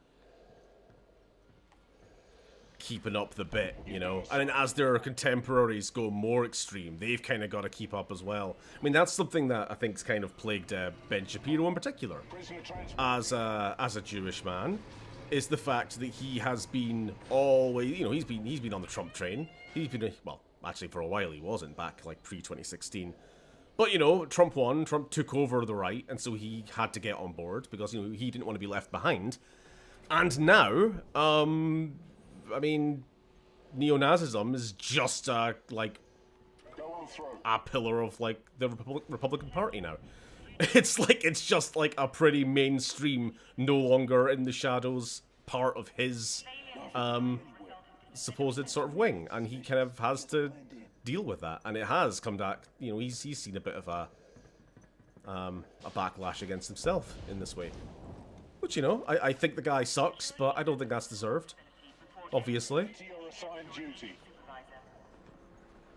keeping up the bit, you know? And then as their contemporaries go more extreme, they've kind of got to keep up as well. I mean, that's something that I think's kind of plagued Ben Shapiro in particular, as a Jewish man, is the fact that he has been always, you know, he's been on the Trump train. He's been, well, actually for a while he wasn't, back like pre-2016. But, you know, Trump won, Trump took over the right, and so he had to get on board because, you know, he didn't want to be left behind. And now, I mean, neo-Nazism is just, like, a pillar of, like, the Republican Party now. It's like, it's just, like, a pretty mainstream, no longer in the shadows part of his, supposed sort of wing. And he kind of has to deal with that. And it has come back, you know, he's seen a bit of a backlash against himself in this way. Which, you know, I think the guy sucks, but I don't think that's deserved. Obviously.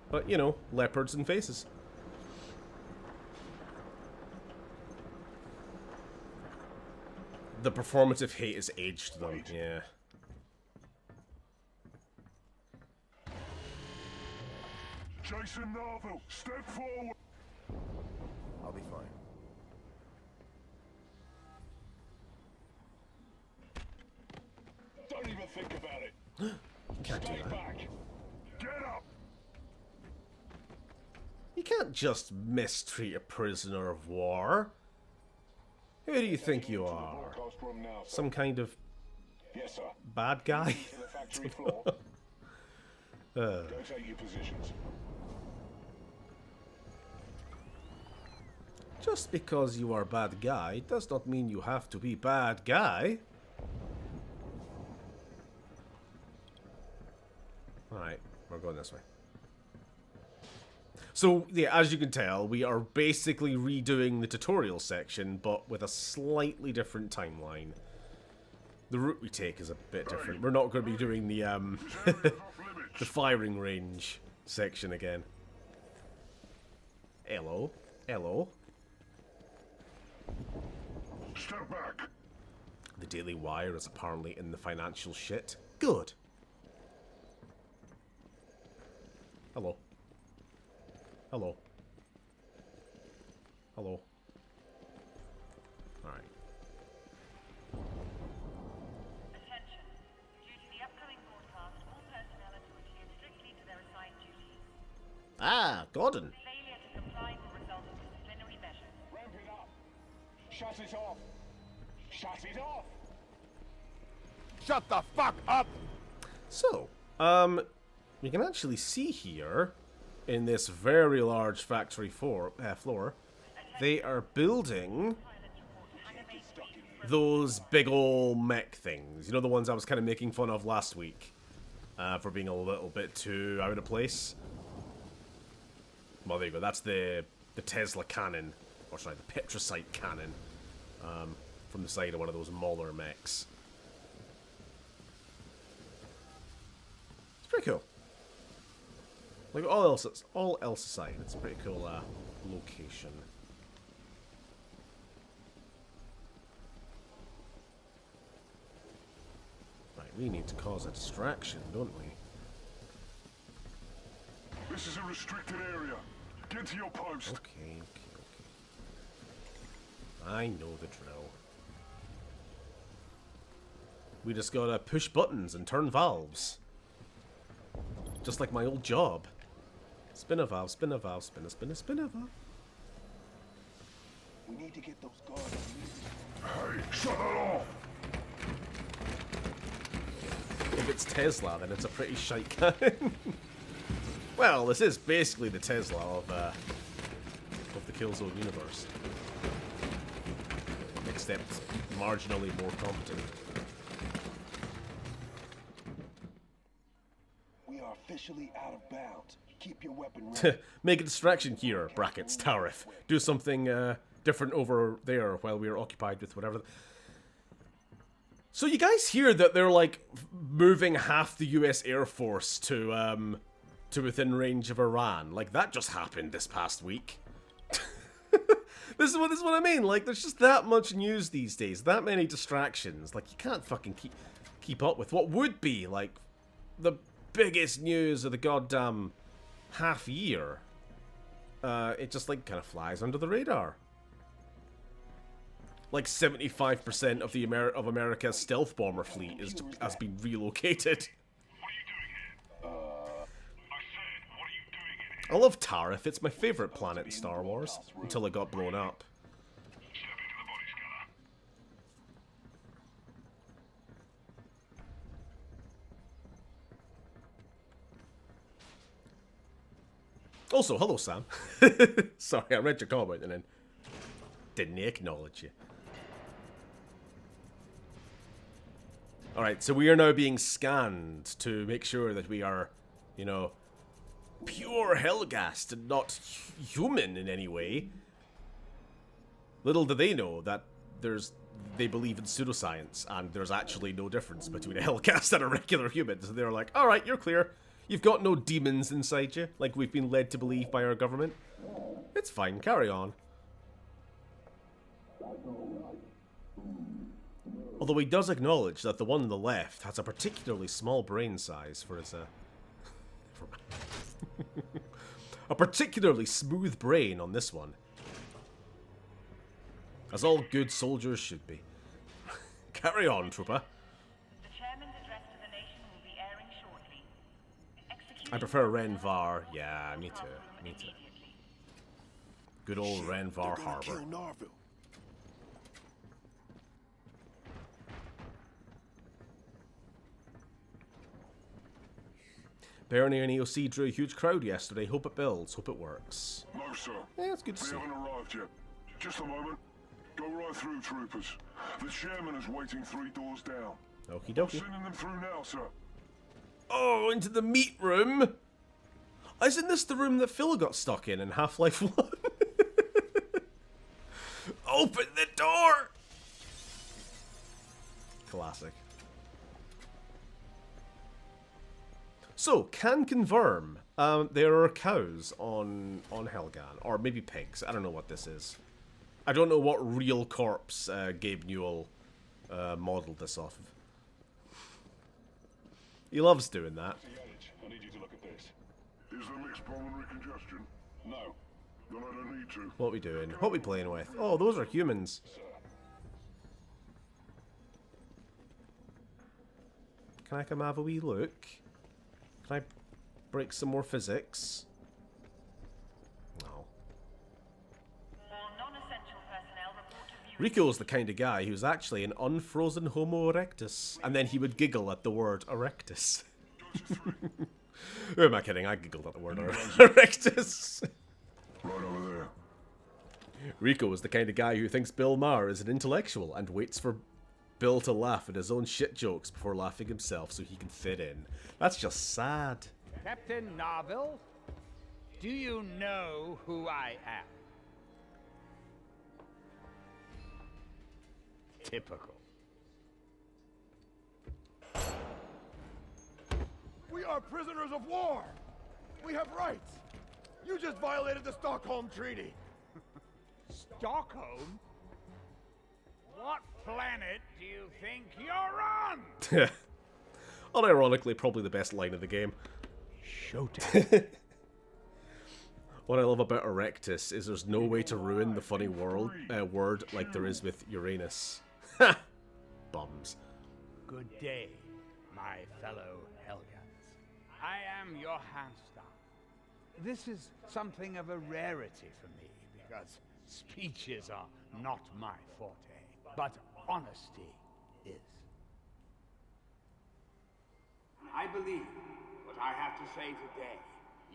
But, you know, leopards and faces. The performative hate has aged them, yeah. Jason Narville, step forward. I'll be fine. Don't even think about it. Can't do that. Back. Get up. You can't just mistreat a prisoner of war. Who do you think you are? Some kind of Yes, sir. bad guy? To the factory floor. Uh, Go take your positions. just because you are bad guy does not mean you have to be bad guy. Alright, we're going this way. So, yeah, as you can tell, we are basically redoing the tutorial section, but with a slightly different timeline. The route we take is a bit different. We're not going to be doing the, the firing range section again. Hello. Hello. Step back. The Daily Wire is apparently in the financial shit. Good. Hello. Hello. Hello. Alright. Attention. Due to the upcoming broadcast, all personnel are to adhere strictly to their assigned duties. Ah, Gordon. Failure to comply will result in disciplinary measures. Ramp it up. Shut it off. Shut it off. Shut the fuck up! So, you can actually see here, in this very large factory floor, they are building those big ol' mech things. You know, the ones I was kind of making fun of last week for being a little bit too out of place. Well, there you go. That's the Tesla cannon, or sorry, the Petrosite cannon from the side of one of those Mauler mechs. It's pretty cool. Like all else aside, it's a pretty cool location. Right, we need to cause a distraction, don't we? This is a restricted area. Get to your post. Okay. I know the drill. We just gotta push buttons and turn valves. Just like my old job. Spin a valve, spin a valve, spin a valve. We need to get those guards. Hey, shut it off. If it's Tesla, then it's a pretty shite cannon. Well, this is basically the Tesla of the Killzone universe. Except marginally more competent. We are officially out of bounds. Keep your weapon ready. Make a distraction here, brackets, tariff. Do something different over there while we are occupied with whatever. So you guys hear that they're like moving half the US Air Force to within range of Iran. Like that just happened this past week. This is what I mean. Like there's just that much news these days, that many distractions. Like you can't fucking keep up with what would be like the biggest news of the goddamn half year. It just like kind of flies under the radar. Like 75% of the America's stealth bomber fleet has been relocated. What are you doing here? I said, what are you doing in here? I love Tariff. It's my favorite planet in Star Wars until it got blown up. Step into the body scanner. Also, hello Sam. Sorry, I read your comment and then didn't acknowledge you. Alright, so we are now being scanned to make sure that we are, you know, pure Helghast and not human in any way. Little do they know that they believe in pseudoscience and there's actually no difference between a Helghast and a regular human. So they're like, alright, you're clear. You've got no demons inside you, like we've been led to believe by our government. It's fine, carry on. Although he does acknowledge that the one on the left has a particularly small brain size for his, a particularly smooth brain on this one. As all good soldiers should be. Carry on, trooper. The chairman's address to the nation will be airing shortly. I prefer Renvar. Yeah, me too. Me too. Good old Renvar Harbor. Kill Narville. Bernie and EOC drew a huge crowd yesterday. Hope it builds. Hope it works. No, sir. Yeah, it's good to We see. haven't arrived yet. Just a moment. Go right through, troopers. The chairman is waiting 3 doors down. Okie dokie. Sending them through now, sir. Oh, into the meat room. Isn't this the room that Phil got stuck in Half-Life 1? Open the door! Classic. So, can confirm, there are cows on Helghast, or maybe pigs. I don't know what this is. I don't know what real corpse Gabe Newell modeled this off of. He loves doing that. I need you to look at this. Is there mixed pulmonary congestion? No. Then I don't need to. What we doing? What we playing with? Oh, those are humans. Can I come have a wee look? Can I break some more physics? No. All non-essential personnel report to view. Rico's the kind of guy who's actually an unfrozen Homo erectus, and then he would giggle at the word erectus. Who am I kidding? I giggled at the word erectus. Right over there. Rico is the kind of guy who thinks Bill Maher is an intellectual and waits for Bill to laugh at his own shit jokes before laughing himself so he can fit in. That's just sad. Captain Narville, do you know who I am? Typical. We are prisoners of war. We have rights. You just violated the Stockholm Treaty. Stockholm? What planet do you think you're on? Unironically, probably the best line of the game. Showtime. What I love about Erectus is there's no way to ruin the funny word like there is with Uranus. Ha! Bums. Good day, my fellow Helghast. I am your handstaff. This is something of a rarity for me, because speeches are not my forte, but honesty is. I believe what I have to say today,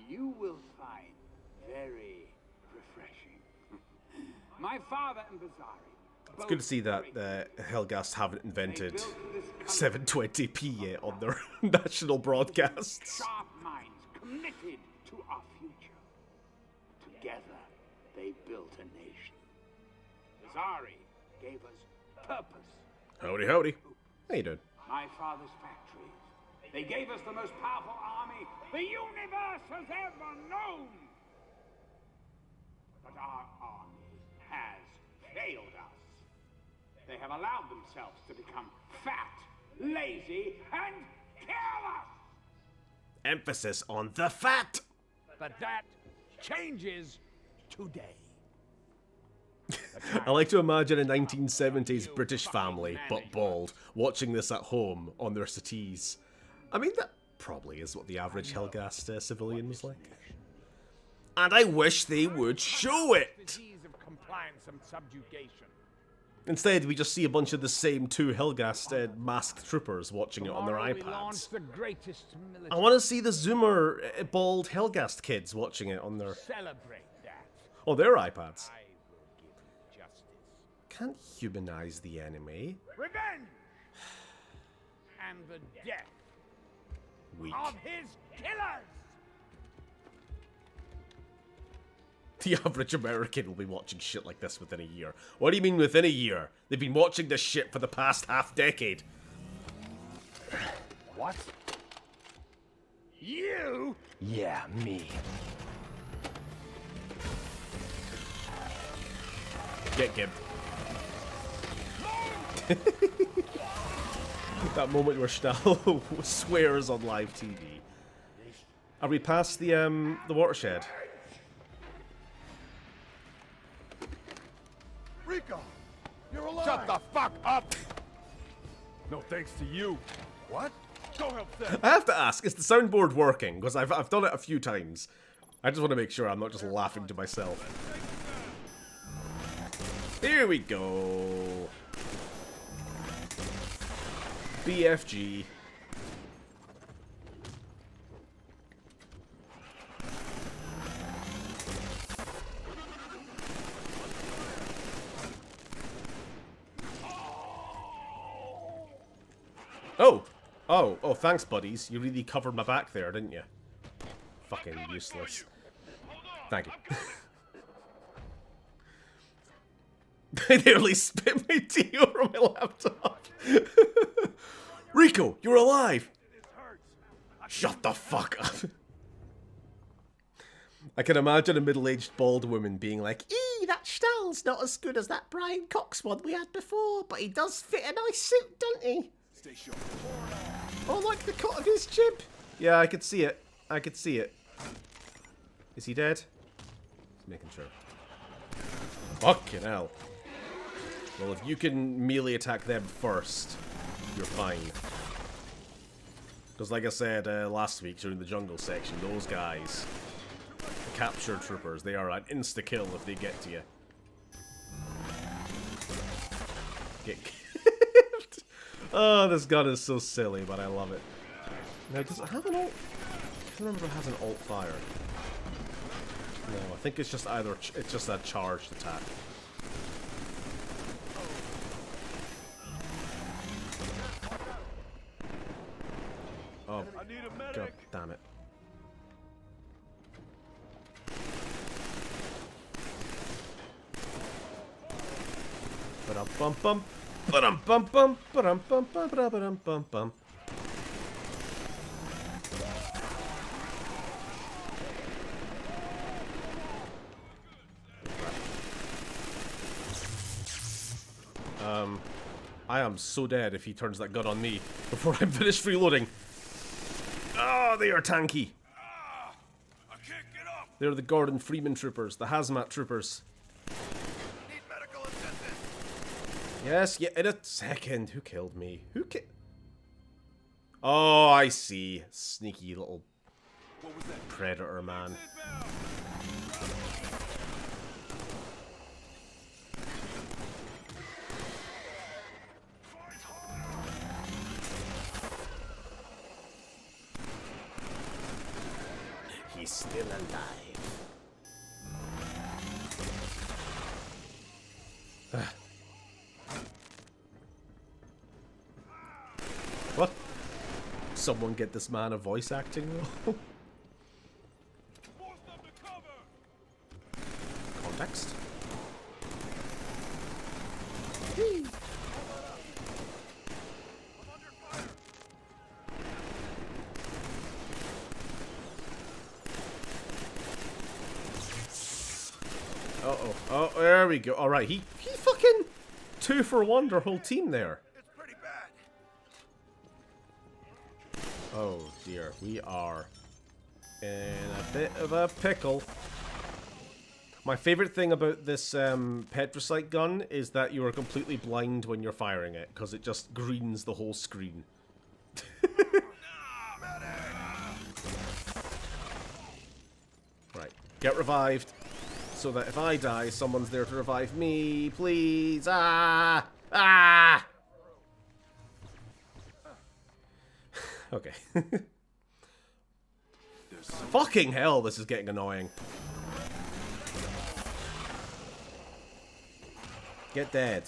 you will find very refreshing. My father and Bazari. It's good to see that Helghast haven't invented 720p yet on their national broadcasts. Sharp minds committed to our future. Together, they built a nation. Bazari gave us purpose. Howdy, howdy. How you doing? My father's factories. They gave us the most powerful army the universe has ever known. But our army has failed us. They have allowed themselves to become fat, lazy, and careless. Emphasis on the fat. But that changes today. I like to imagine a 1970s British family, but bald, watching this at home on their settees. I mean, that probably is what the average Helghast civilian was like. And I wish they would show it! Disease of compliance and subjugation. Instead, we just see a bunch of the same two Helghast masked troopers watching it on their Tomorrow we iPads. launch the greatest military. I want to see the Zoomer bald Helghast kids watching it on their Celebrate that. iPads. I will give you justice. Can't humanize the enemy. Revenge! And the death Weak. of his killers! The average American will be watching shit like this within a year. What do you mean within a year? They've been watching this shit for the past half-decade. What? You? Yeah, me. Get gibbed. That moment where Stahl swears on live TV. Are we past the watershed? Rico, you're alive. Shut the fuck up! No thanks to you. What? Go help Seth. I have to ask, is the soundboard working? Because I've done it a few times. I just want to make sure I'm not just laughing to myself. Here we go. BFG. Oh, thanks, buddies. You really covered my back there, didn't you? Fucking useless. Thank you. They nearly spit my tea over my laptop. Rico, you're alive! Shut the fuck up. I can imagine a middle-aged bald woman being like, "Eee, that Stahl's not as good as that Brian Cox one we had before, but he does fit a nice suit, doesn't he? Stay sharp. Oh, like the cut of his jib." Yeah, I could see it. I could see it. Is he dead? Just making sure. Fucking hell. Well, if you can melee attack them first, you're fine. Because like I said last week during the jungle section, those guys, the captured troopers, they are an insta-kill if they get to you. Get killed. Oh, this gun is so silly, but I love it. Now, does it have an alt? I can't remember if it has an alt fire. No, I think it's just either, it's just a charged attack. Oh, god damn it. Ba-dum-bum-bum, ba-dum-bum-bum, ba-dum-bum-bum, ba-dum-bum-bum. I am so dead if he turns that gun on me before I'm finished reloading. Oh, they are tanky. I can't get up. They're the Gordon Freeman troopers, the hazmat troopers. Need medical assistance. Yes, yeah, in a second. Who killed me? Who killed? Oh, I see. Sneaky little predator man. He's still alive. What? Someone get this man a voice acting role? Context? Oh, there we go. Alright, he fucking 2 for 1 their whole team there. It's pretty bad. Oh dear, we are in a bit of a pickle. My favorite thing about this Petrosite gun is that you are completely blind when you're firing it, because it just greens the whole screen. Right, get revived. So that if I die, someone's there to revive me, please. Ah! Ah! Okay. Fucking hell, this is getting annoying. Get dead.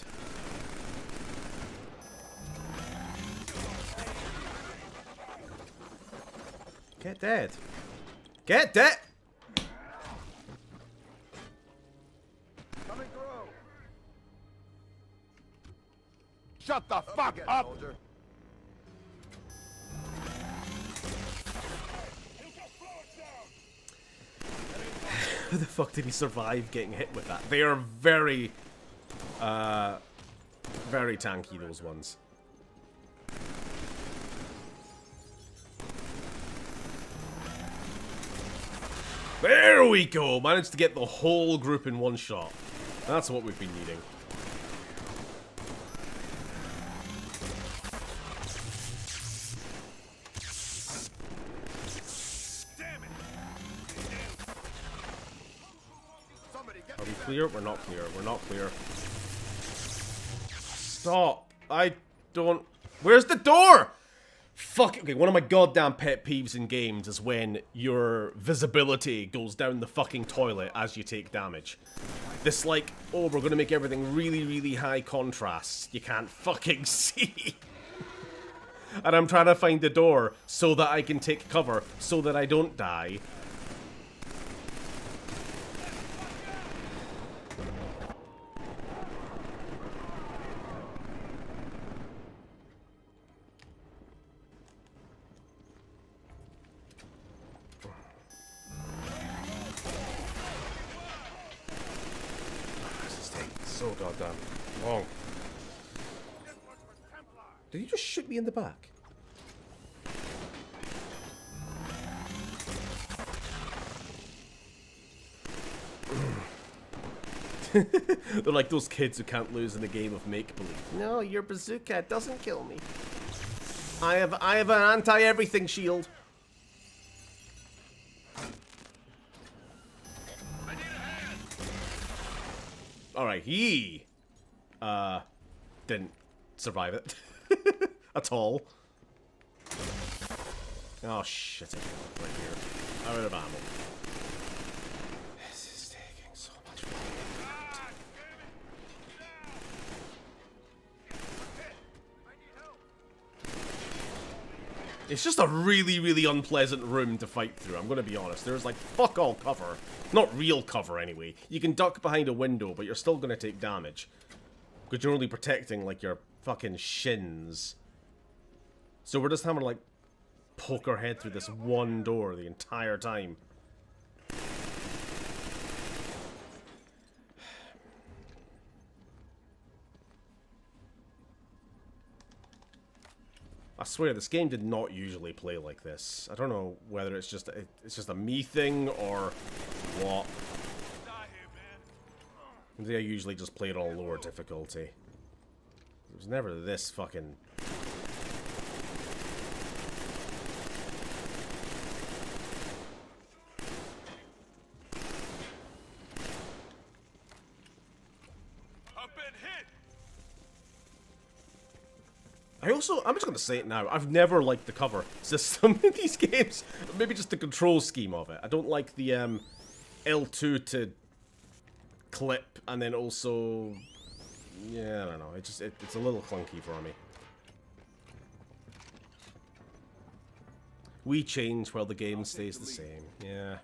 Get dead. Get dead! Shut the fuck up! Soldier. How the fuck did he survive getting hit with that? They are very, very tanky, those ones. There we go! Managed to get the whole group in one shot. That's what we've been needing. Are we clear? We're not clear. We're not clear. Stop. I don't... Where's the door? Fuck. Okay, one of my goddamn pet peeves in games is when your visibility goes down the fucking toilet as you take damage. This, like, oh, we're gonna make everything really, really high contrast. You can't fucking see. And I'm trying to find the door so that I can take cover, so that I don't die. This is taking so goddamn long. Did he just shoot me in the back? They're like those kids who can't lose in a game of make-believe. No, your bazooka doesn't kill me. I have an anti-everything shield. Alright, he didn't survive it. At all. Oh shit, right here. I'm out of ammo. This is taking so much fucking time. It's just a really, really unpleasant room to fight through, I'm gonna be honest. There's like fuck all cover. Not real cover anyway. You can duck behind a window, but you're still gonna take damage. Because you're only protecting like your fucking shins. So we're just having to like poke our head through this one door the entire time. I swear this game did not usually play like this. I don't know whether it's just a me thing or what. They usually just play it on lower difficulty. It was never this fucking... I'm just gonna say it now, I've never liked the cover system in these games. Maybe just the control scheme of it. I don't like the L2 to clip, and then also... Yeah, I don't know, it's a little clunky for me. We change while the game stays the same, yeah.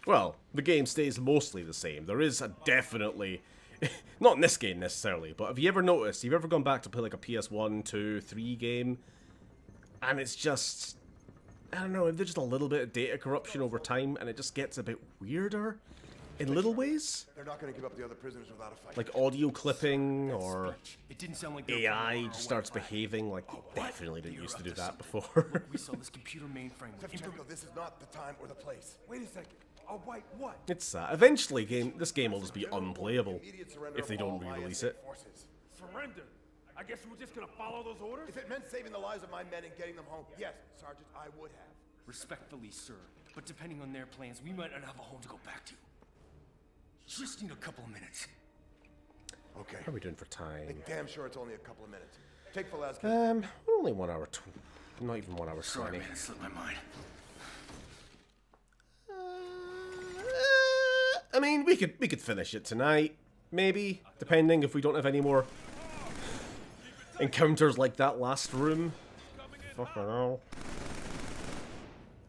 Well, the game stays mostly the same. There is a definitely... Not in this game necessarily, but have you ever noticed, have you ever gone back to play like a PS1, 2, 3 game, and it's just... I don't know, there's just a little bit of data corruption over time, and it just gets a bit weirder in little ways. They're not going to give up the other prisoners without a fight. Like audio clipping, or it didn't sound like AI just starts behaving like you definitely didn't used to do that before. We saw this computer mainframe. This is not the time or the place. Wait a second. A white what? It's eventually this game will just be unplayable if they don't re-release it. Surrender? I guess we're just gonna follow those orders? If it meant saving the lives of my men and getting them home, yes, Sergeant, I would have. Respectfully, sir, but depending on their plans, we might not have a home to go back to. Just need a couple of minutes. Okay. How are we doing for time? Make damn sure it's only a couple of minutes. Take Velasquez. We're only 1 hour, not even 1 hour 20. Sorry, man, it slipped my mind. I mean, we could finish it tonight, maybe, depending if we don't have any more encounters like that last room. Fuck I know.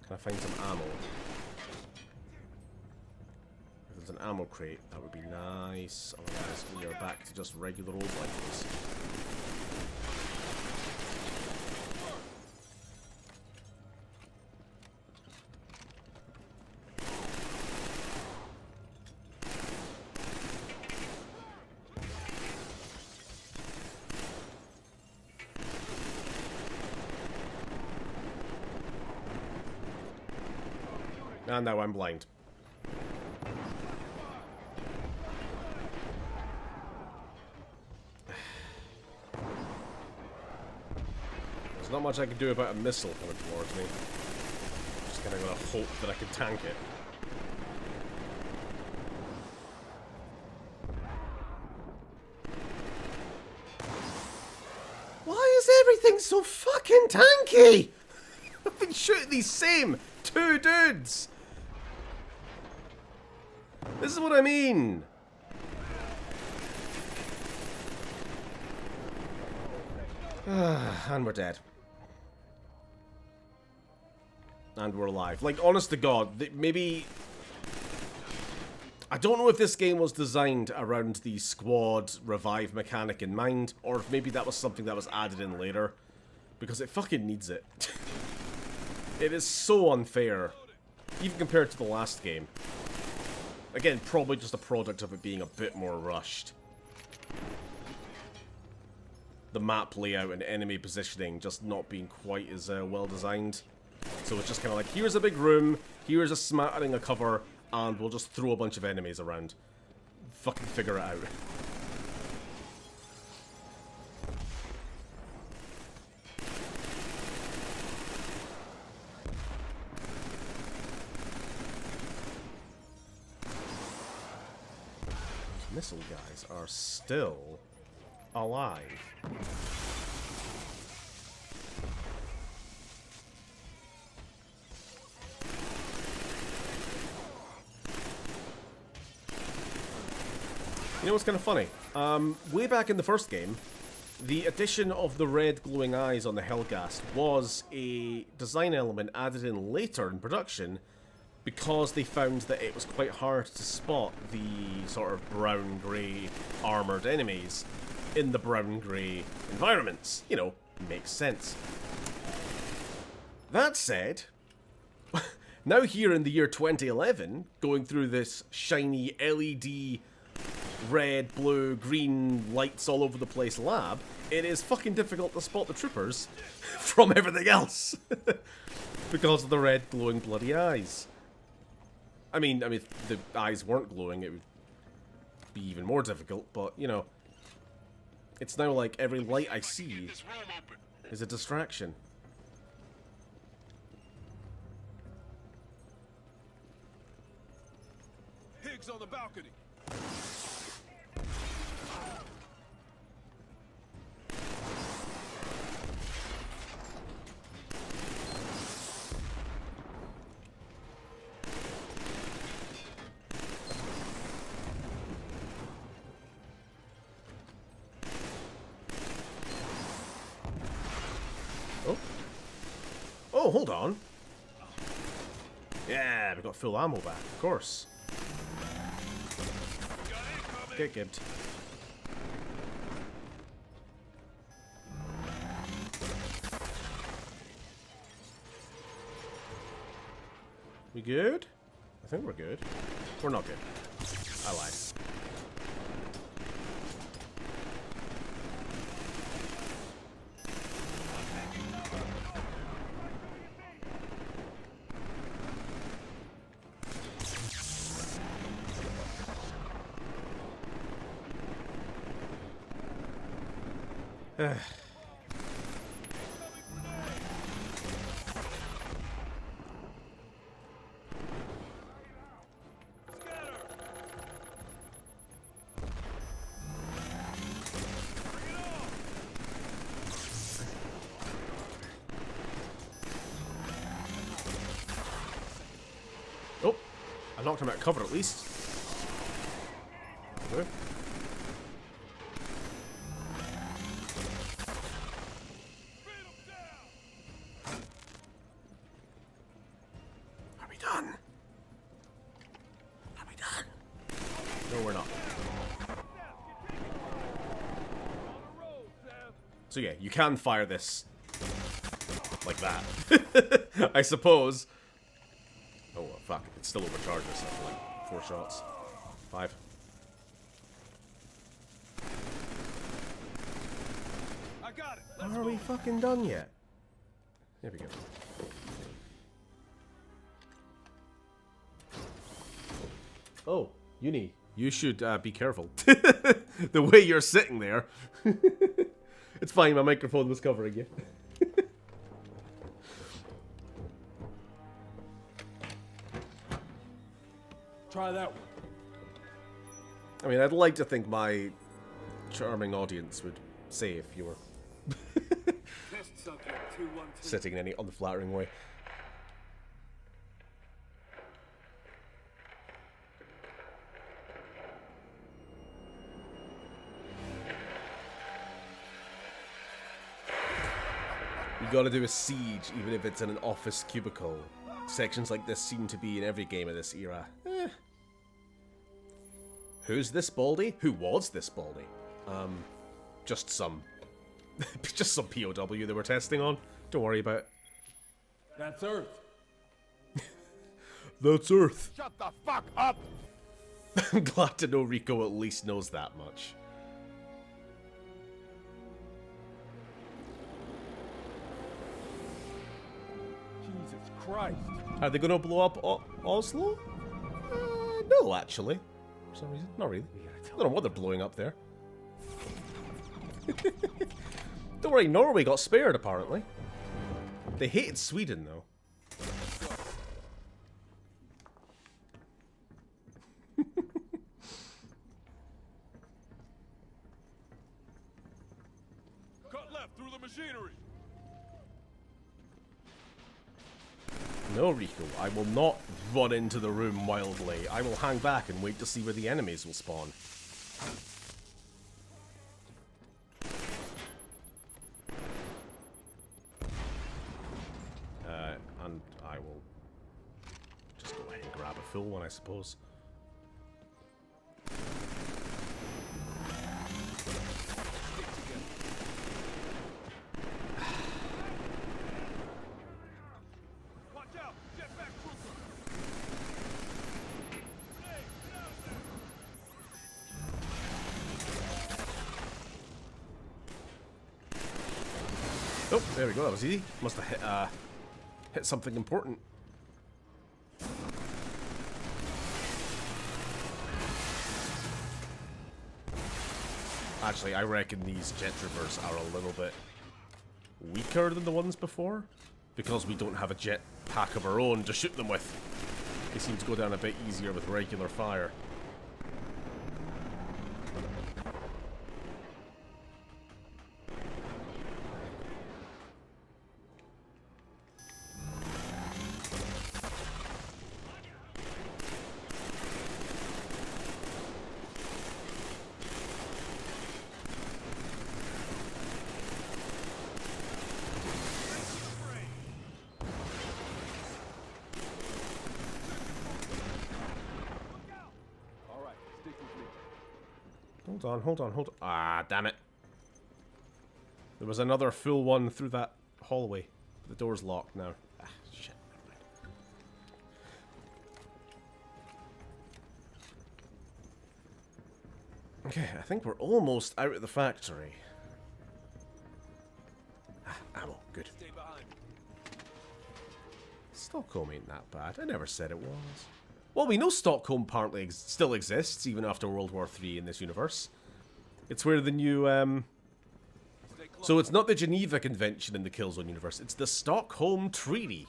Can I find some ammo? If there's an ammo crate, that would be nice. Otherwise, we are back to just regular old rifles. And now I'm blind. There's not much I can do about a missile coming towards me. Just kind of gonna hope that I can tank it. Everything's so fucking tanky! I've been shooting these same 2 dudes! This is what I mean! And we're dead. And we're alive. Like, honest to God, maybe... I don't know if this game was designed around the squad revive mechanic in mind, or if maybe that was something that was added in later. Because it fucking needs it. It is so unfair, even compared to the last game. Again, probably just a product of it being a bit more rushed. The map layout and enemy positioning just not being quite as well designed. So it's just kind of like, here's a big room, here's a smattering of cover, and we'll just throw a bunch of enemies around. Fucking figure it out. These missile guys are still alive. You know what's kind of funny? Way back in the first game, the addition of the red glowing eyes on the Helghast was a design element added in later in production because they found that it was quite hard to spot the sort of brown-grey armoured enemies in the brown-grey environments. You know, makes sense. That said, now here in the year 2011, going through this shiny LED red, blue, green lights all over the place lab, it is fucking difficult to spot the troopers from everything else because of the red glowing bloody eyes. I mean, if the eyes weren't glowing, it would be even more difficult, but, you know, it's now like every light I see is a distraction. Higgs on the balcony. Oh, hold on. Yeah, we got full ammo back, of course. Get gibbed. We good? I think we're good. We're not good. I lied. Oh, I knocked him out of cover at least. Okay. Are we done? Are we done? No, we're not. So yeah, you can fire this like that, I suppose. Oh, well, fuck. It's still overcharged us after like 4 shots. 5. I got it. Are we fucking done yet? There we go. Oh, Uni, you should be careful. The way you're sitting there. It's fine, my microphone was covering you. Try that one. I mean, I'd like to think my charming audience would say if you were Test subject 212. Sitting in any unflattering way. You gotta do a siege, even if it's in an office cubicle. Sections like this seem to be in every game of this era. Who's this Baldy? Who was this Baldy? Just some... just some POW they were testing on. Don't worry about it. That's Earth. That's Earth. Shut the fuck up! I'm glad to know Rico at least knows that much. Jesus Christ. Are they going to blow up Oslo? No, actually. For some reason. Not really. I don't know what they're blowing up there. Don't worry, Norway got spared, apparently. They hated Sweden, though. Cut left through the machinery. No, Rico, I will not run into the room wildly. I will hang back and wait to see where the enemies will spawn. And I will just go ahead and grab a full one, I suppose. Watch out. Get back, trooper. Oh, there we go. That was easy. Must have hit something important. Actually, I reckon these jet troopers are a little bit weaker than the ones before, because we don't have a jet pack of our own to shoot them with. They seem to go down a bit easier with regular fire. Hold on. Ah, damn it. There was another full one through that hallway. The door's locked now. Ah, shit. Okay, I think we're almost out of the factory. Ah, ammo. Good. Stay behind. Stockholm ain't that bad. I never said it was. Well, we know Stockholm apparently still exists, even after World War III in this universe. It's where the new, So it's not the Geneva Convention in the Killzone universe, it's the Stockholm Treaty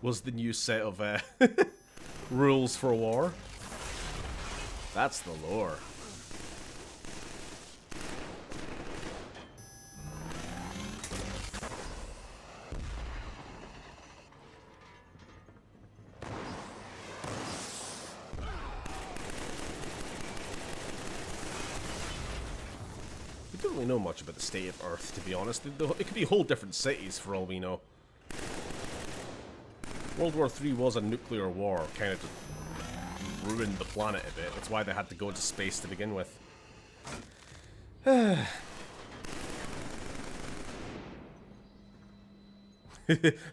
was the new set of, rules for war. That's the lore. We don't really know much about the state of Earth, to be honest. It could be whole different cities for all we know. World War III was a nuclear war, kind of just ruined the planet a bit. That's why they had to go into space to begin with.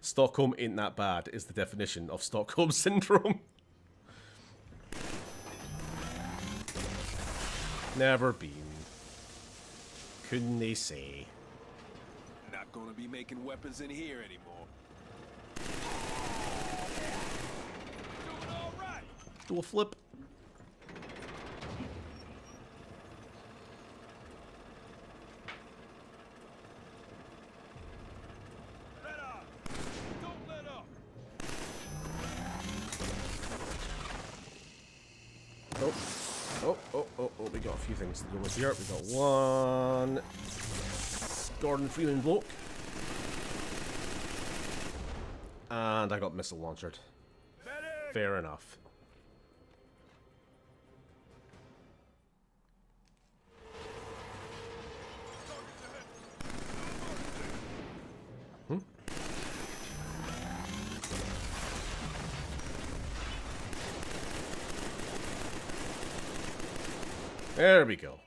Stockholm ain't that bad, is the definition of Stockholm Syndrome. Never been. Couldn't they say? Not gonna be making weapons in here anymore. Doing all right. Do a flip. Let up. Don't let up. Oh, we got a few things to do with here. We got one Gordon Freeman bloke. And I got missile launched. Fair enough. There we go.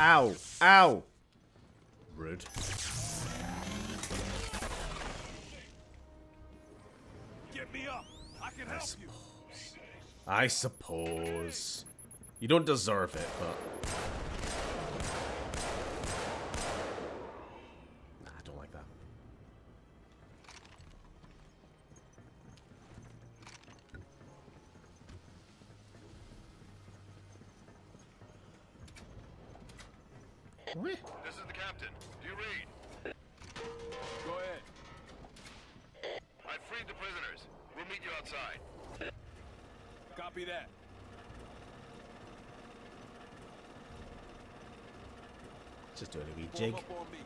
Ow! Ow! Rude. Get me up. I can help you. I suppose. You don't deserve it, but... Nah, I don't like that. This is the captain. Do you read? Go ahead. I freed the prisoners. We'll meet you outside. Copy that. Just doing a wee Form jig. up on me.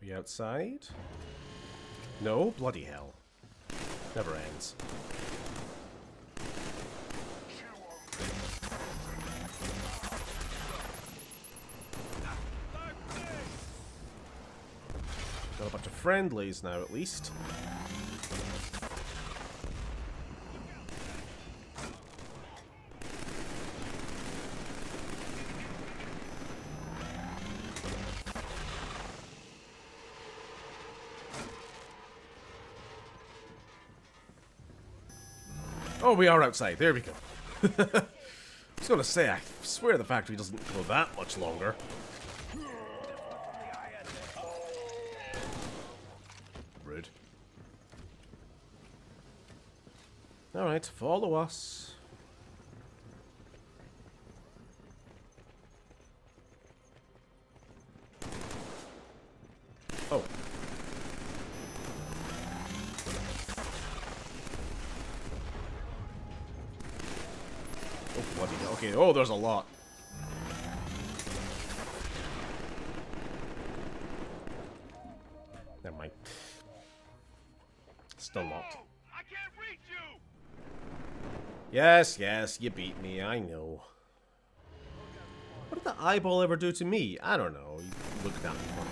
We outside? No? Bloody hell. Never ends. Got a bunch of friendlies now, at least. Oh, we are outside. There we go. I was gonna say, I swear the factory doesn't go that much longer. Rude. Alright, follow us. Oh. Oh, bloody hell. Okay, oh, there's a lot. Never mind. Still locked. I can't reach you! Yes, yes, you beat me, I know. What did the eyeball ever do to me? I don't know. You looked at me funny.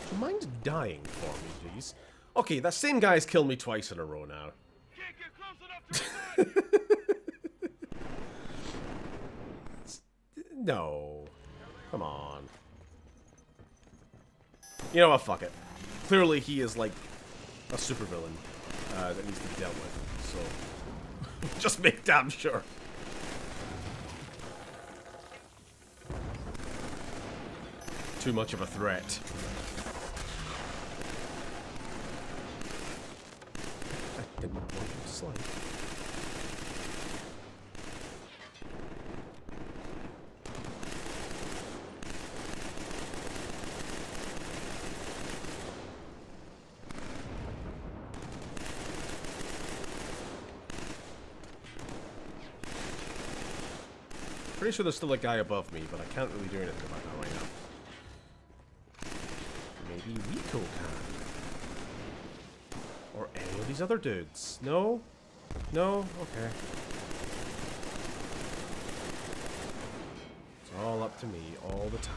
Do you mind dying for me, please? Okay, that same guy's killed me twice in a row now. Can't get close enough to No. Come on. You know what, fuck it. Clearly he is like a supervillain that needs to be dealt with, so just make damn sure. Too much of a threat. I didn't want you to slide. Pretty sure there's still a guy above me, but I can't really do anything about that right now. Maybe Rico can. Or any of these other dudes. No? No? Okay. It's all up to me all the time.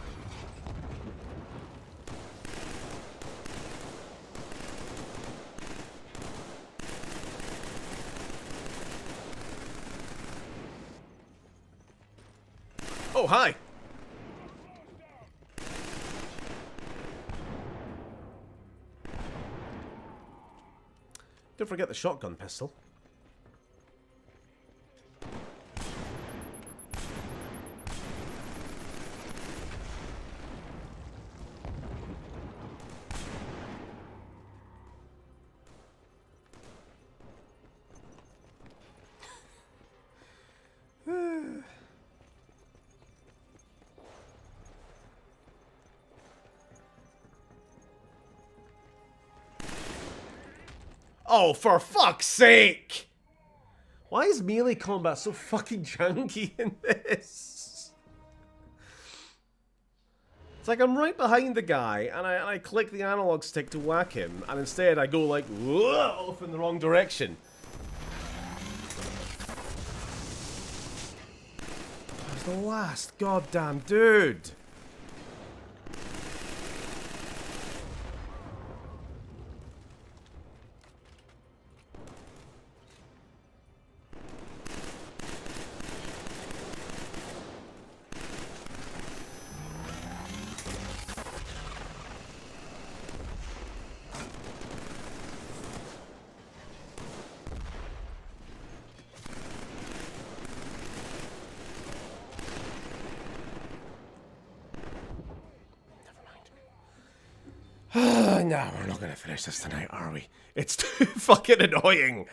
Oh, hi! Don't forget the shotgun pistol. Oh, for fuck's sake! Why is melee combat so fucking janky in this? It's like I'm right behind the guy, and I click the analog stick to whack him, and instead I go like, whoa, off in the wrong direction. Where's the last goddamn dude? No, we're not going to finish this tonight, are we? It's too fucking annoying.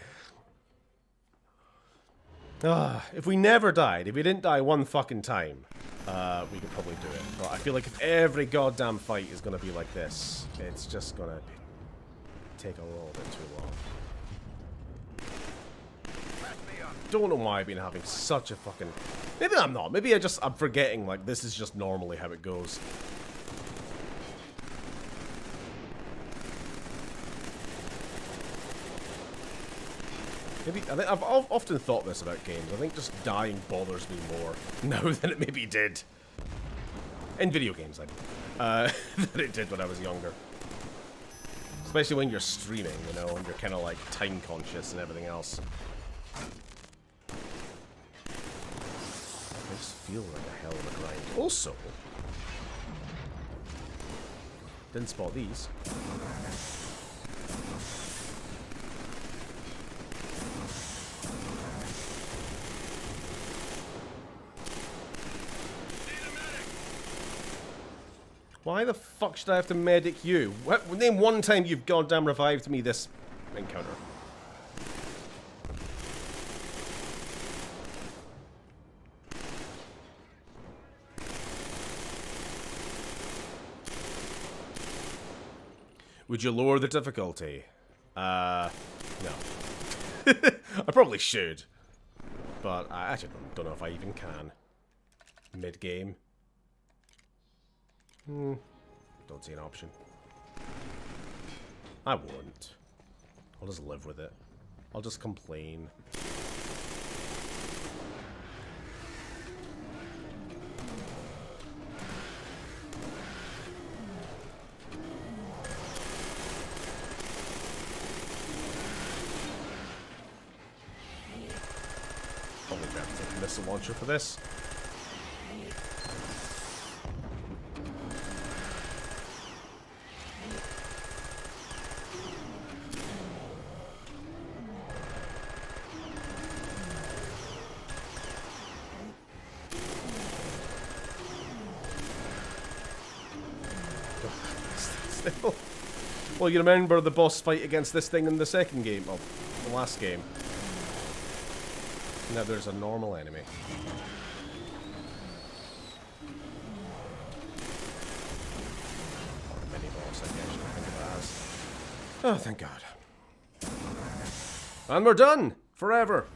If we never died, if we didn't die one fucking time, we could probably do it. But I feel like if every goddamn fight is going to be like this, it's just going to take a little bit too long. Don't know why I've been having such a fucking... Maybe I'm not. Maybe I'm forgetting, like, this is just normally how it goes. Maybe, I think I've often thought this about games. I think just dying bothers me more now than it maybe did. In video games, than it did when I was younger. Especially when you're streaming, you know, and you're kind of like time conscious and everything else. I just feel like a hell of a grind. Also, didn't spot these. Why the fuck should I have to medic you? Name one time you've goddamn revived me this encounter. Would you lower the difficulty? No. I probably should. But I actually don't know if I even can. Mid-game. Don't see an option. I won't. I'll just live with it. I'll just complain. Probably better to take a missile launcher for this. Well, you remember the boss fight against this thing in the second game, well, the last game. Now there's a normal enemy. Or a mini boss, I guess you think of it as. Oh, thank God. And we're done! Forever!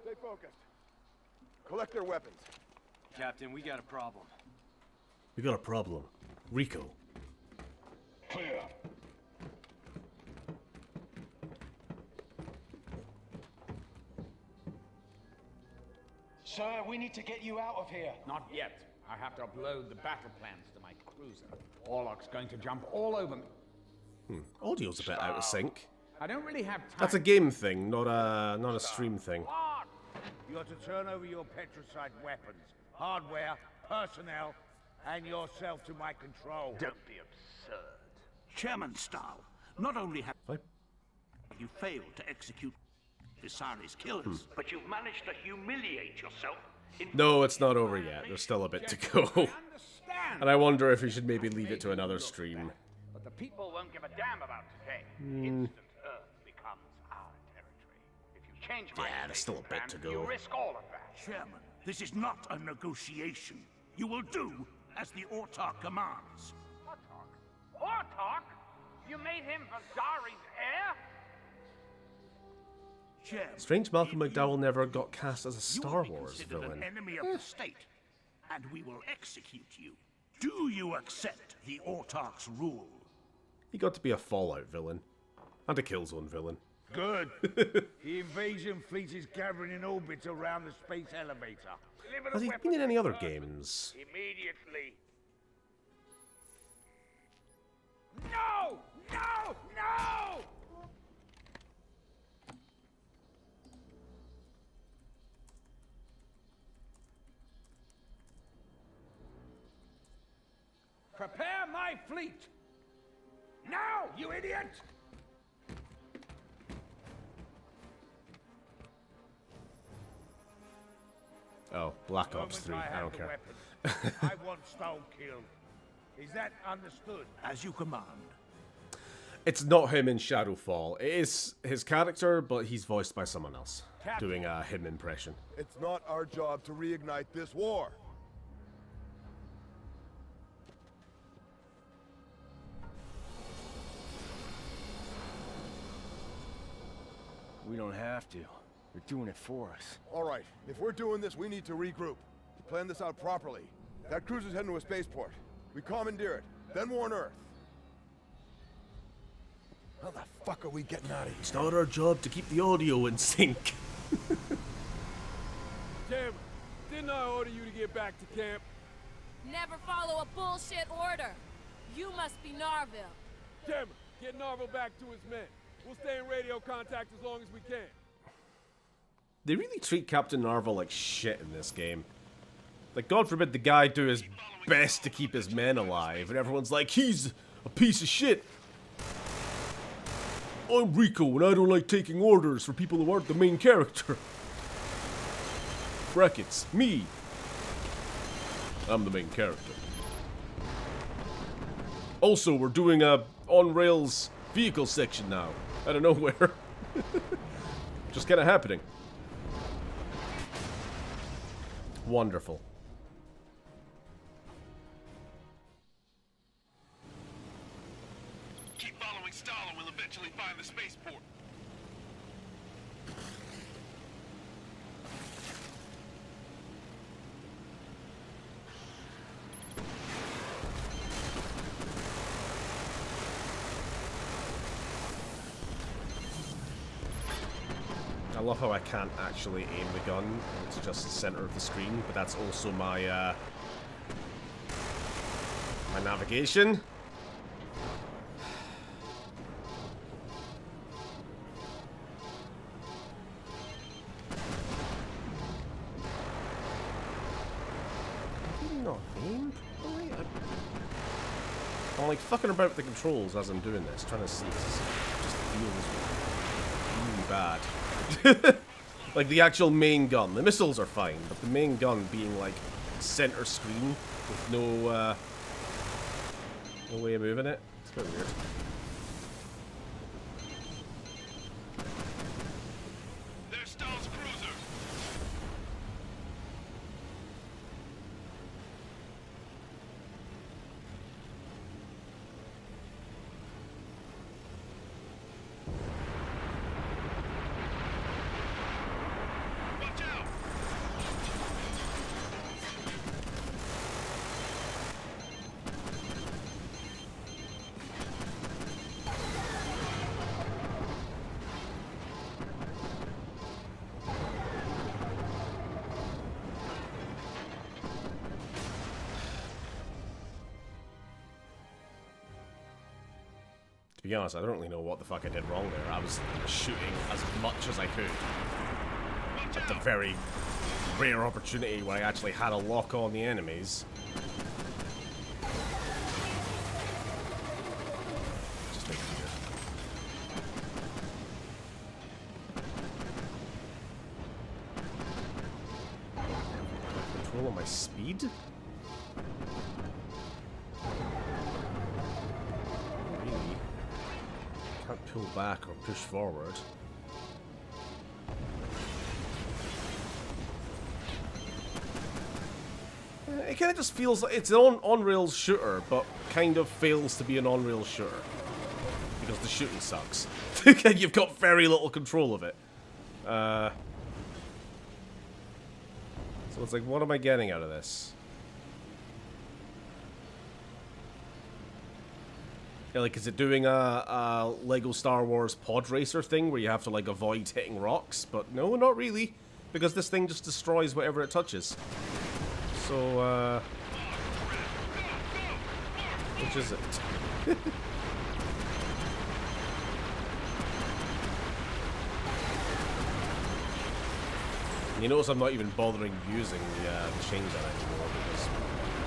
Stay focused. Collect their weapons. Captain, we got a problem. We got a problem. Rico. Clear. Sir, we need to get you out of here. Not yet. I have to upload the battle plans to my cruiser. Orlok's going to jump all over me. Audio's a bit out of sync. I don't really have time. That's a game thing, not a stream thing. What? You're to turn over your petricide weapons, hardware, personnel, and yourself to my control. Don't be absurd. Chairman style, not only have you failed to execute Visari's killers, but you've managed to humiliate yourself in... No, it's not over yet. There's still a bit to go. And I wonder if we should maybe leave it to another stream. But the people won't give a damn about today. Instant Earth becomes our territory. If you change my Yeah, there's still a bit to go. you risk all of that. Chairman, this is not a negotiation. You will do as the Autarch commands. Autarch? Autarch? You made him Vasari's heir? Chairman, Strange Malcolm McDowell never got cast as a Star you will be Wars considered villain. an enemy of the state, and we will execute you. Do you accept the Autarch's rule? He got to be a Fallout villain. And a Killzone villain. Good. The invasion fleet is gathering in orbit around the space elevator. Deliver the Has he weapons been in any other person games? Immediately. No! No! No! Prepare my fleet! Now, you idiot! Oh, Black The Ops 3. moment I have don't the care. weapons, I want Stoll killed. Is that understood? As you command. It's not him in Shadowfall. It is his character, but he's voiced by someone else. Captain. Doing a him impression. It's not our job to reignite this war. We don't have to. They're doing it for us. All right, if we're doing this, we need to regroup. We plan this out properly. That cruiser's heading to a spaceport. We commandeer it, then warn Earth. How the fuck are we getting out of here? It's not our job to keep the audio in sync. Damn, didn't I order you to get back to camp? Never follow a bullshit order. You must be Narville. Damn it, get Narvel back to his men. We'll stay in radio contact as long as we can. They really treat Captain Narvel like shit in this game. Like, God forbid the guy do his best to keep his men alive, and everyone's like, he's a piece of shit. I'm Rico, and I don't like taking orders for people who aren't the main character. Brackets, me. I'm the main character. Also, we're doing a on-rails vehicle section now. Out of nowhere. Just kind of happening. Wonderful. Keep following Stalin. We'll eventually find the spaceport. I love how I can't actually aim the gun. It's just the center of the screen, but that's also my my navigation. Not aim? I'm like fucking about with the controls as I'm doing this, trying to see. It just feels really bad. Like the actual main gun. The missiles are fine, but the main gun being like center screen with no way of moving it. It's a bit weird. There's Stahl's cruiser. Watch out! To be honest, I don't really know what the fuck I did wrong there. I was shooting as much as I could. At the very rare opportunity where I actually had a lock on the enemies. Just make it weird. Control on my speed? Really? Can't pull back or push forward. It kind of just feels like it's an on-rails shooter, but kind of fails to be an on-rails shooter. Because the shooting sucks. You've got very little control of it. So it's like, what am I getting out of this? Yeah, like, is it doing a Lego Star Wars pod racer thing where you have to, like, avoid hitting rocks? But no, not really. Because this thing just destroys whatever it touches. So, which is it? You notice I'm not even bothering using the chain gun anymore because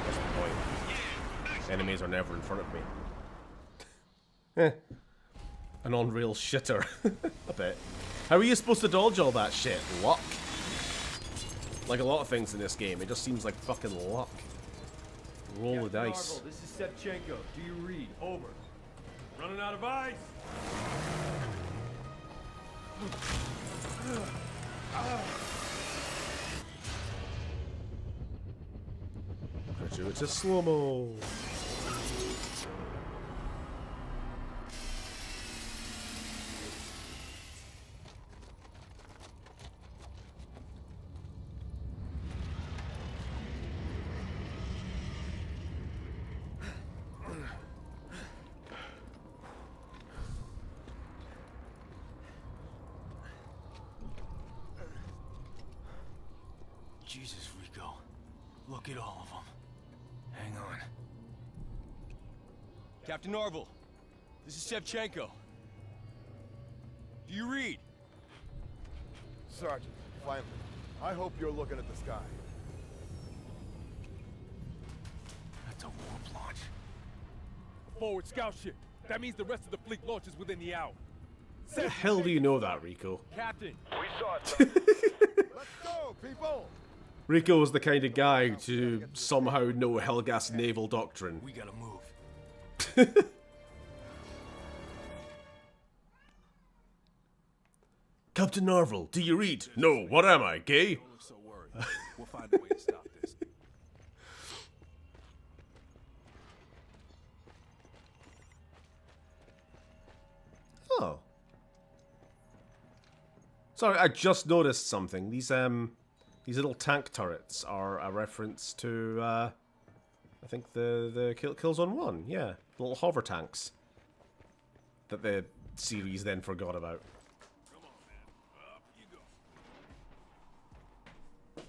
what's the point? Enemies are never in front of me. An on-rail shitter. A bit. How are you supposed to dodge all that shit? Luck? Like a lot of things in this game, it just seems like fucking luck. Roll the dice. Marvel, this is Shevchenko. Do you read? Over. Running out of ice. It's a slow-mo. Jesus, Rico. Look at all of them. Hang on. Captain Norval, this is Shevchenko. Do you read? Sergeant, finally. I hope you're looking at the sky. That's a warp launch. Forward scout ship. That means the rest of the fleet launches within the hour. How the hell do you know that, Rico? Captain. We saw it. Let's go, people! Rico is the kind of guy to somehow know Helghast naval doctrine. We gotta move. Captain Norval, do you read? No, what am I, gay? Don't look so worried. We'll find a way to stop this. Oh. Sorry, I just noticed something. These little tank turrets are a reference to, I think the Killzone 1, yeah. Little hover tanks. That the series then forgot about. Come on, man. Up you go.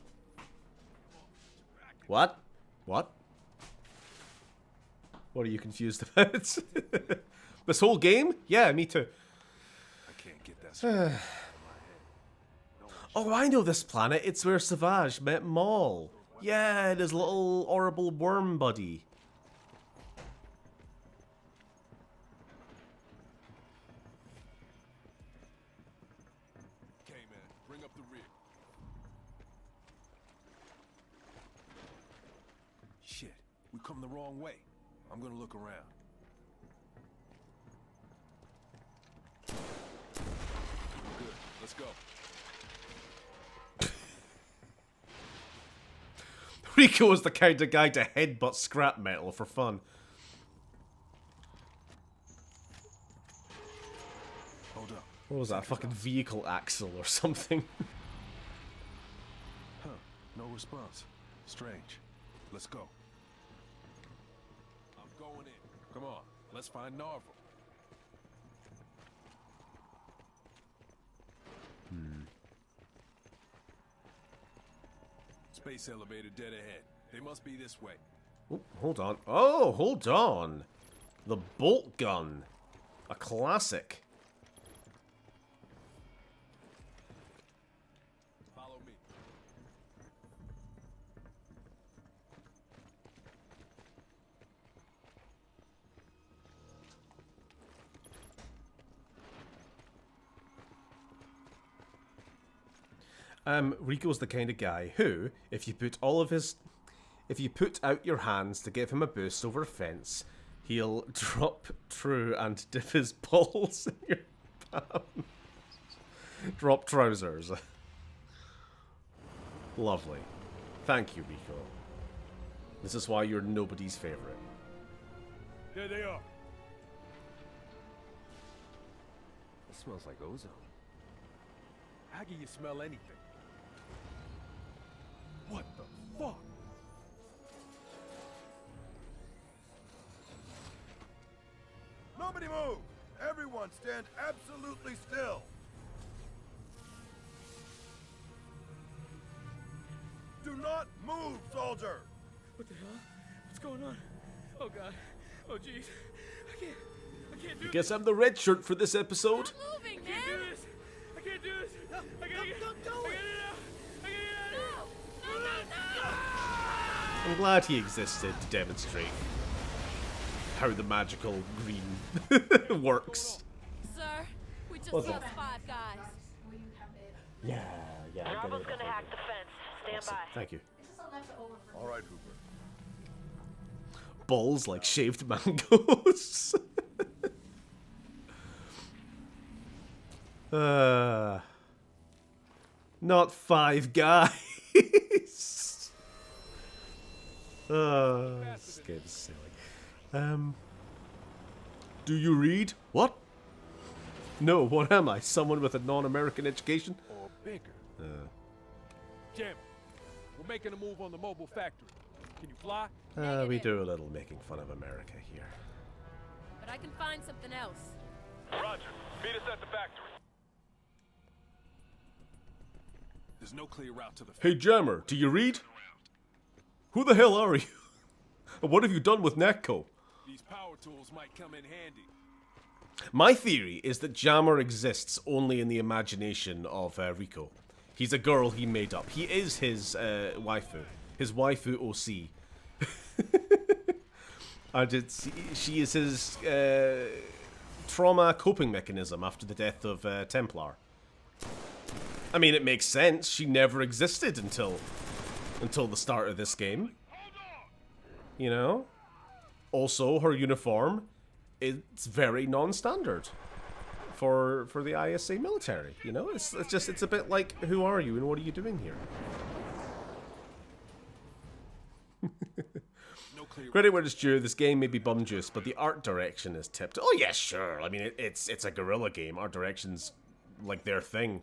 What? What? What are you confused about? This whole game? Yeah, me too. I can't get that straight out of my head. Oh, I know this planet. It's where Savage met Maul. Yeah, his little horrible worm buddy. Okay, man. Bring up the rear. Shit. We come the wrong way. I'm gonna look around. Good. Let's go. Rico is the kind of guy to headbutt scrap metal for fun. Hold up. What was that? A fucking vehicle axle or something? Huh. No response. Strange. Let's go. I'm going in. Come on. Let's find Norval. Space elevator dead ahead. They must be this way. Oh, hold on. Oh, hold on. The bolt gun. A classic. Follow me. Rico's the kind of guy who, if you put out your hands to give him a boost over a fence, he'll drop true and dip his balls in your palm. Drop trousers. Lovely. Thank you, Rico. This is why you're nobody's favorite. There they are. It smells like ozone. How can you smell anything? What the fuck? Nobody move! Everyone stand absolutely still! Do not move, soldier! What the hell? What's going on? Oh god. Oh jeez. I can't do Guess I'm the red shirt for this episode. Stop moving, man! I can't do this. I gotta get out. I gotta get out. No! I'm glad he existed to demonstrate how the magical green works. Sir, we just What's lost that? 5 guys. Yeah, I get Bravo's it. gonna hack the fence. Stand Awesome. by. Thank you. All right, Hooper. Balls like shaved mangoes. Not 5 guys. This game's silly. Do you read? What? No, what am I? Someone with a non-American education? Or bigger. Jim, we're making a move on the mobile factory. Can you fly? We do a little making fun of America here. But I can find something else. Roger. Meet us at the factory. There's no clear route to the Hey Jammer, do you read? Who the hell are you? And what have you done with Netco? These power tools might come in handy. My theory is that Jammer exists only in the imagination of Rico. He's a girl he made up. He is his waifu. His waifu OC. And she is his trauma coping mechanism after the death of Templar. I mean, it makes sense. She never existed until the start of this game. You know? Also, her uniform, it's very non-standard for the ISA military. You know, it's a bit like, who are you and what are you doing here? Credit where it's due, this game may be bum juice, but the art direction is tipped. Oh yeah, sure. I mean, it's a guerrilla game. Art direction's like their thing.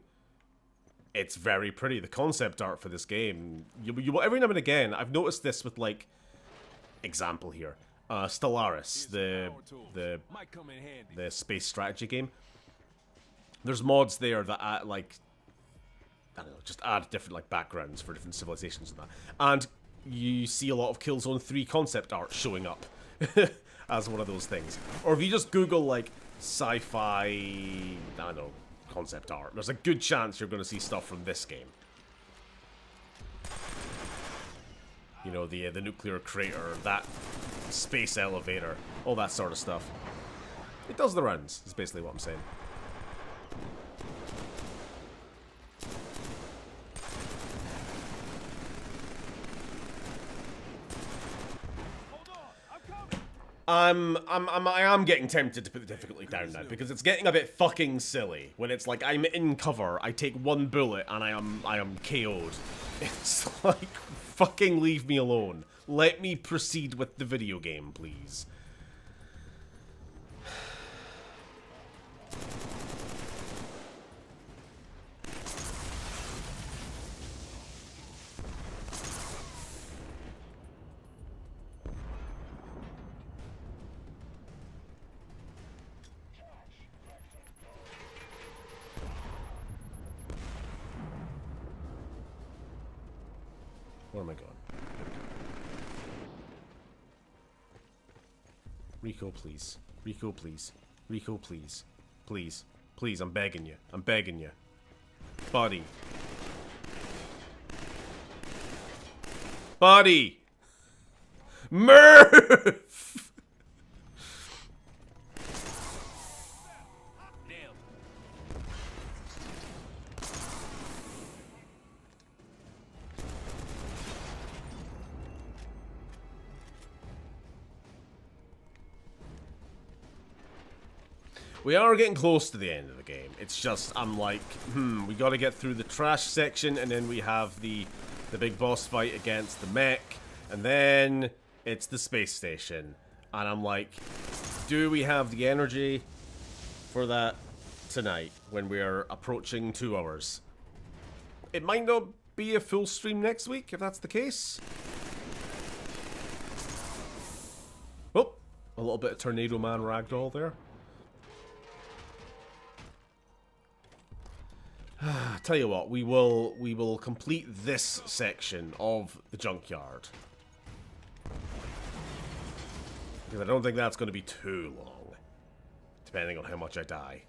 It's very pretty. The concept art for this game, you every now and again, I've noticed this with, like, example here, Stellaris, the space strategy game. There's mods there that add, like, I don't know, just add different, like, backgrounds for different civilizations and that. And you see a lot of Killzone 3 concept art showing up as one of those things. Or if you just Google, like, sci-fi, I don't know, concept art, there's a good chance you're going to see stuff from this game. You know, the nuclear crater, that space elevator, all that sort of stuff. It does the rounds, is basically what I'm saying. I am getting tempted to put the difficulty down now because it's getting a bit fucking silly when it's like I'm in cover, I take one bullet and I am KO'd. It's like, fucking leave me alone. Let me proceed with the video game, please. Where am I going? Rico, please. Rico, please. Rico, please. Please. Please, I'm begging you. I'm begging you. Buddy. Buddy! Murph! We are getting close to the end of the game. It's just, I'm like, we gotta get through the trash section, and then we have the big boss fight against the mech, And then it's the space station. And I'm like, do we have the energy for that tonight when we're approaching 2 hours? It might not be a full stream next week, if that's the case. Oh, a little bit of Tornado Man ragdoll there. Tell you what, we will complete this section of the junkyard. Because I don't think that's going to be too long, depending on how much I die.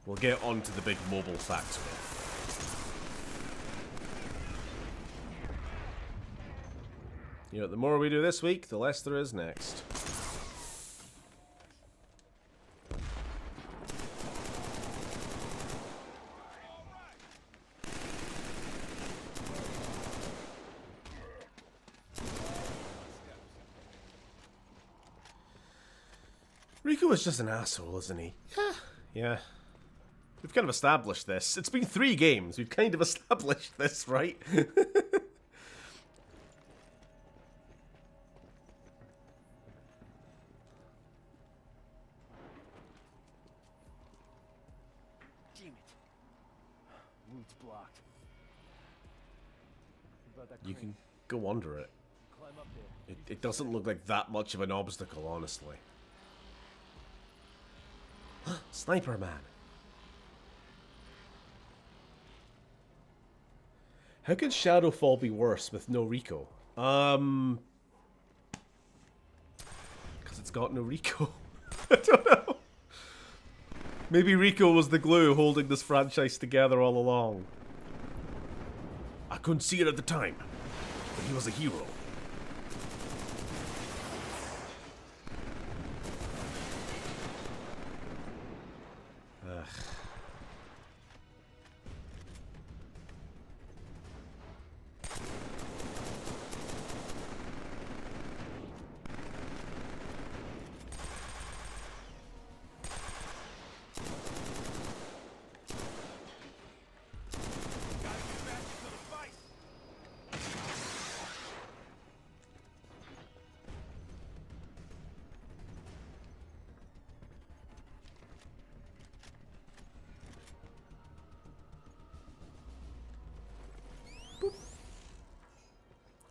We'll get onto the big mobile factory. You know, the more we do this week, the less there is next. Rico is just an asshole, isn't he? Yeah. We've kind of established this. It's been 3 games. We've kind of established this, right? Damn it. Route's blocked. You can go under it. Climb up there. It doesn't look like that much of an obstacle, honestly. Sniper Man. How could Shadowfall be worse with no Rico? Because it's got no Rico. I don't know. Maybe Rico was the glue holding this franchise together all along. I couldn't see it at the time, but he was a hero.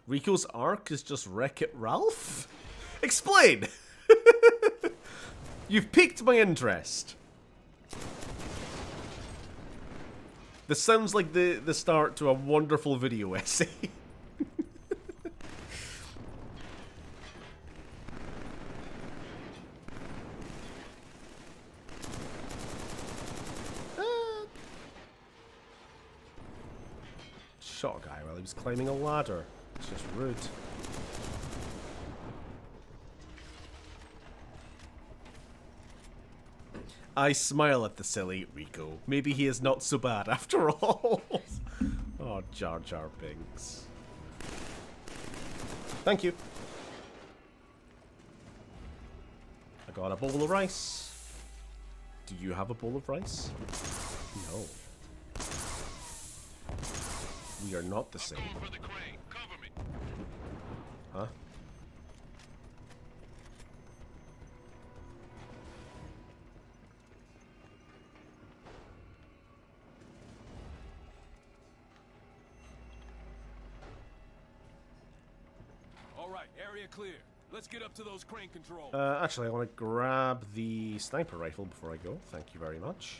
Rico's arc is just Wreck-It Ralph? Explain! You've piqued my interest. This sounds like the start to a wonderful video essay. Shot a guy while he was climbing a ladder. It's just rude. I smile at the silly Rico. Maybe he is not so bad after all. Oh, Jar Jar Binks. Thank you. I got a bowl of rice. Do you have a bowl of rice? No. We are not the same. Huh? All right, area clear. Let's get up to those crane controls. Actually, I want to grab the sniper rifle before I go. Thank you very much.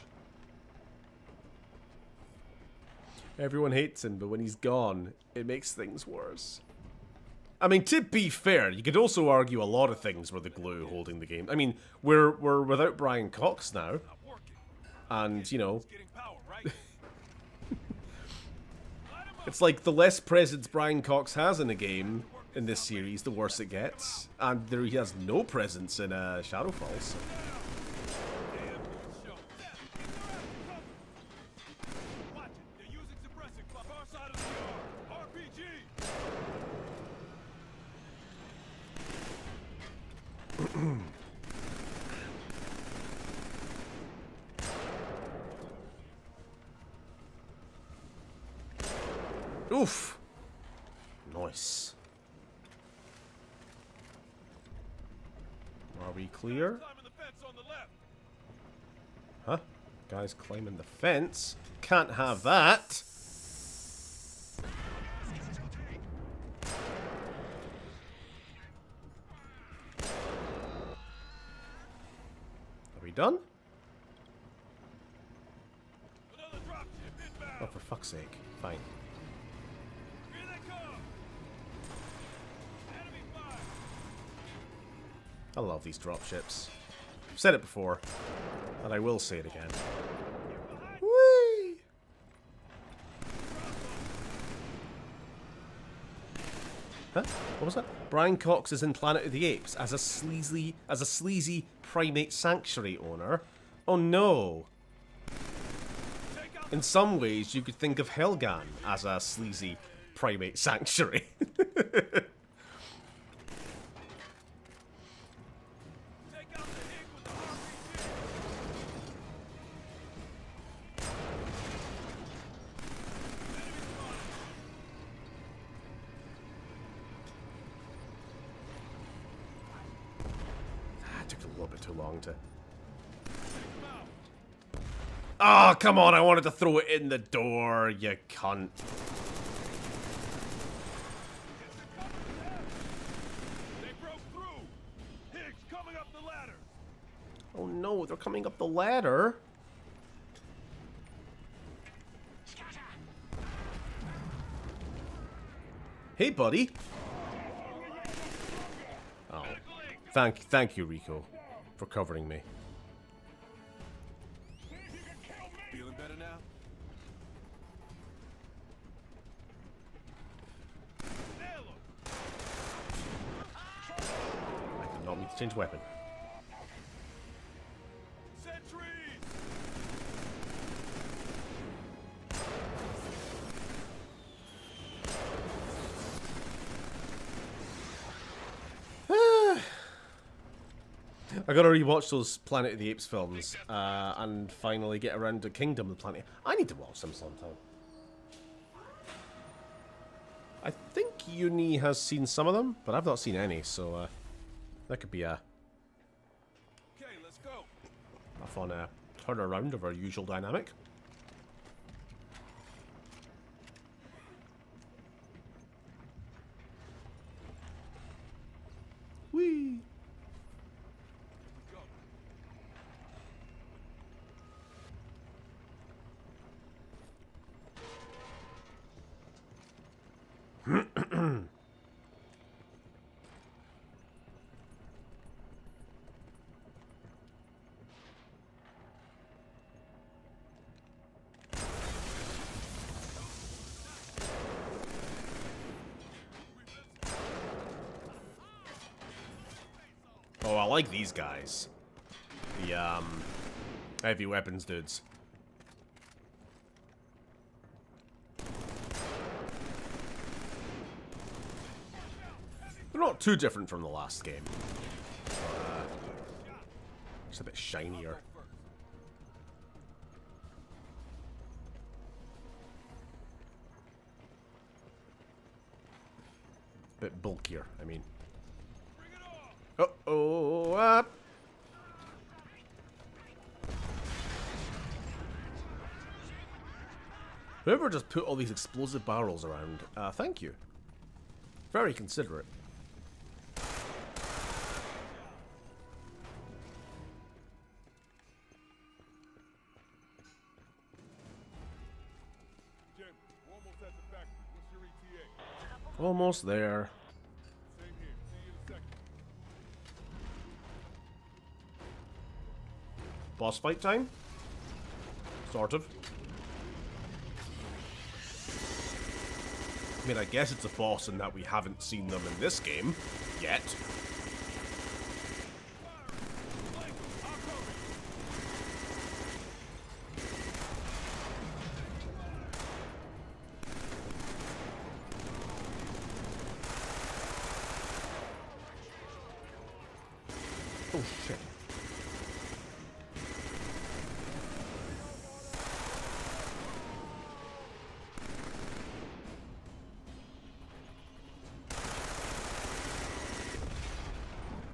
Everyone hates him, but when he's gone, it makes things worse. I mean, to be fair, you could also argue a lot of things were the glue holding the game. I mean, we're without Brian Cox now, and you know, it's like the less presence Brian Cox has in a game in this series, the worse it gets, and there he has no presence in Shadowfall. So. Oof. Nice. Are we clear? Huh? Guys climbing the fence? Can't have that. Are we done? Oh, for fuck's sake. Fine. I love these dropships. I've said it before, and I will say it again. Whee! Huh? What was that? Brian Cox is in Planet of the Apes as a sleazy primate sanctuary owner. Oh no! In some ways, you could think of Helghast as a sleazy primate sanctuary. Took a little bit too long to... Oh, come on, I wanted to throw it in the door, you cunt. They broke through. Higgs coming up the ladder. Oh no, they're coming up the ladder. Hey, buddy. Oh, thank you, Rico, for covering me. Feeling better now? I did not need to change weapon. I gotta rewatch those Planet of the Apes films and finally get around to Kingdom of the Planet. I need to watch them sometime. I think Uni has seen some of them, but I've not seen any, so that could be a fun turnaround of our usual dynamic. Whee! Oh, I like these guys. The, heavy weapons dudes. They're not too different from the last game. Just a bit shinier. Bit bulkier, I mean. Uh-oh, Whoever just put all these explosive barrels around, thank you. Very considerate. Jim, we're almost at the factory. What's your ETA? Almost there. Same here. See you in a second. Boss fight time? Sort of. I mean, I guess it's a boss in that we haven't seen them in this game yet. Oh shit.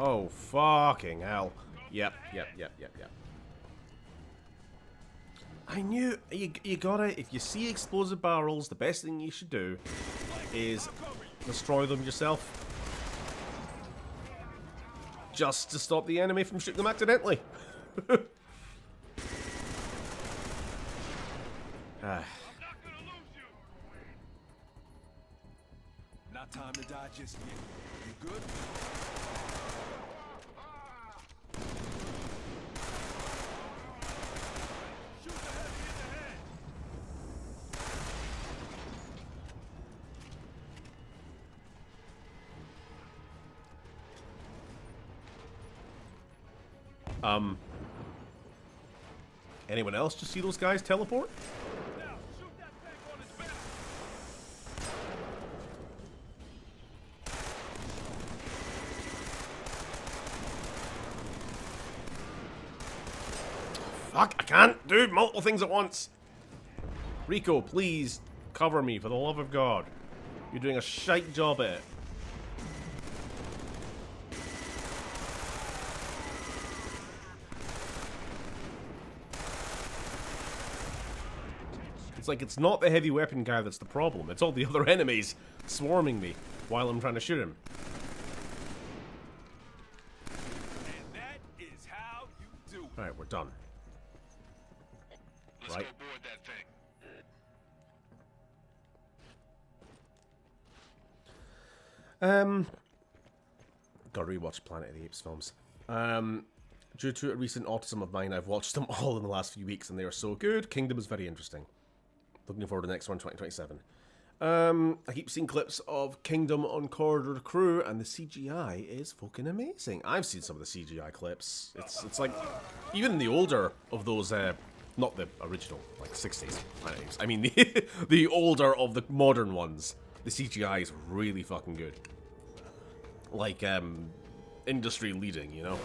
Oh, fucking hell. Yep. I knew, you gotta, if you see explosive barrels, the best thing you should do is destroy them yourself. Just to stop the enemy from shooting them accidentally. Not time to die just yet. You good? Shoot the heavy in the head. Anyone else just see those guys teleport? Now, shoot that tank on his back. Fuck, I can't do multiple things at once. Rico, please cover me, for the love of God. You're doing a shite job at it. It's like, it's not the heavy weapon guy that's the problem. It's all the other enemies swarming me while I'm trying to shoot him. And that is how you do it. Alright, we're done. Let's Right. go board that thing. Gotta rewatch Planet of the Apes films. Due to a recent autism of mine, I've watched them all in the last few weeks and they are so good. Kingdom is very interesting. Looking forward to the next one, 2027. I keep seeing clips of Kingdom on Corridor Crew, and the CGI is fucking amazing. I've seen some of the CGI clips. It's like, even the older of those, not the original, like 60s Planet Apes. I mean, the older of the modern ones. The CGI is really fucking good. Like, industry leading, you know?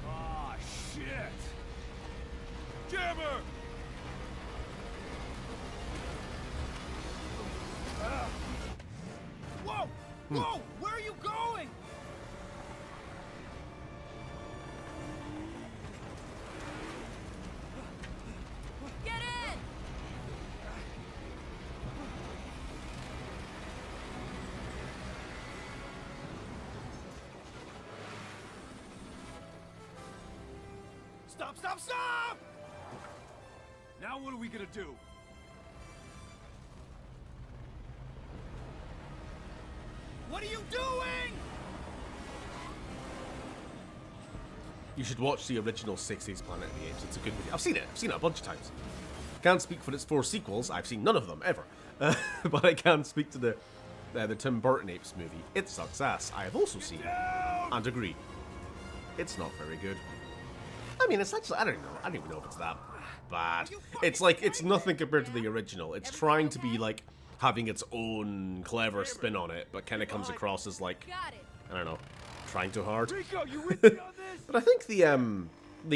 Ah, shit. Jammer! Whoa! Whoa! Where are you going? Get in! Stop, stop, stop! Now what are we gonna do? What are you doing? You should watch the original 60s Planet of the Apes. It's a good video. I've seen it a bunch of times. Can't speak for its 4 sequels. I've seen none of them, ever. But I can speak to the Tim Burton Apes movie. It sucks ass. I have also seen it, and agree. It's not very good. I mean, it's actually, I don't even know if it's that bad. It's like, it's nothing compared to the original. It's trying to be like, having its own clever spin on it, but kind of comes across as like, I don't know, trying too hard. Rico, you with me on this? But I think the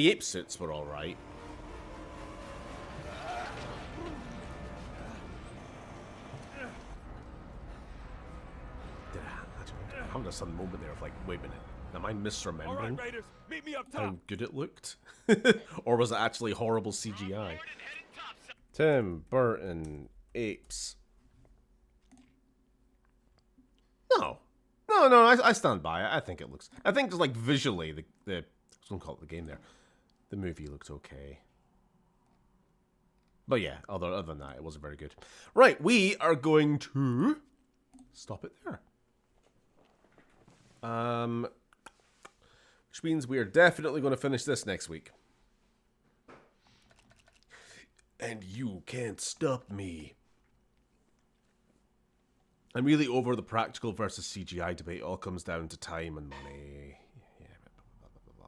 ape suits were alright. I'm having a sudden moment there of like, wait a minute, am I misremembering All right, Raiders, meet me up top. how good it looked? Or was it actually horrible CGI? Tim Burton Apes. No, I stand by it. I think it looks. I think just like visually, I was gonna call it the game there. The movie looked okay, but yeah, other than that, it wasn't very good. Right, we are going to stop it there. Which means we are definitely going to finish this next week. And you can't stop me. I'm really over the practical versus CGI debate. It all comes down to time and money. Yeah, blah, blah,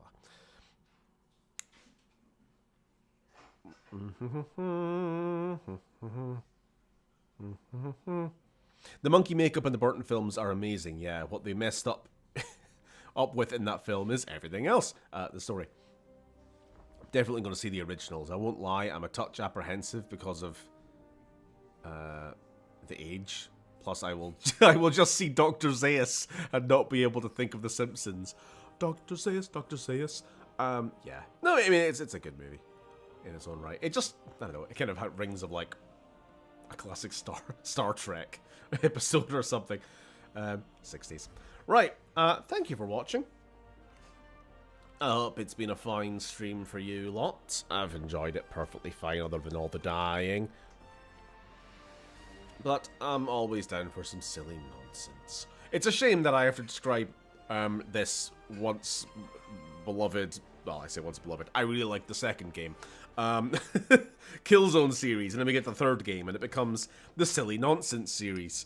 blah. The monkey makeup in the Burton films are amazing. Yeah, what they messed up with in that film is everything else. The story. Definitely going to see the originals. I won't lie, I'm a touch apprehensive because of the age. Plus, I will I will just see Dr. Zaius and not be able to think of The Simpsons. Dr. Zaius, Dr. Zaius. Yeah. No, I mean, it's a good movie in its own right. It just, I don't know, it kind of rings of like a classic Star Trek episode or something. 60s. Right, thank you for watching. I hope it's been a fine stream for you lot. I've enjoyed it perfectly fine other than all the dying. But I'm always down for some silly nonsense. It's a shame that I have to describe this once beloved... Well, I say once beloved. I really like the second game. KILLZONE series, and then we get the third game, and it becomes the silly nonsense series.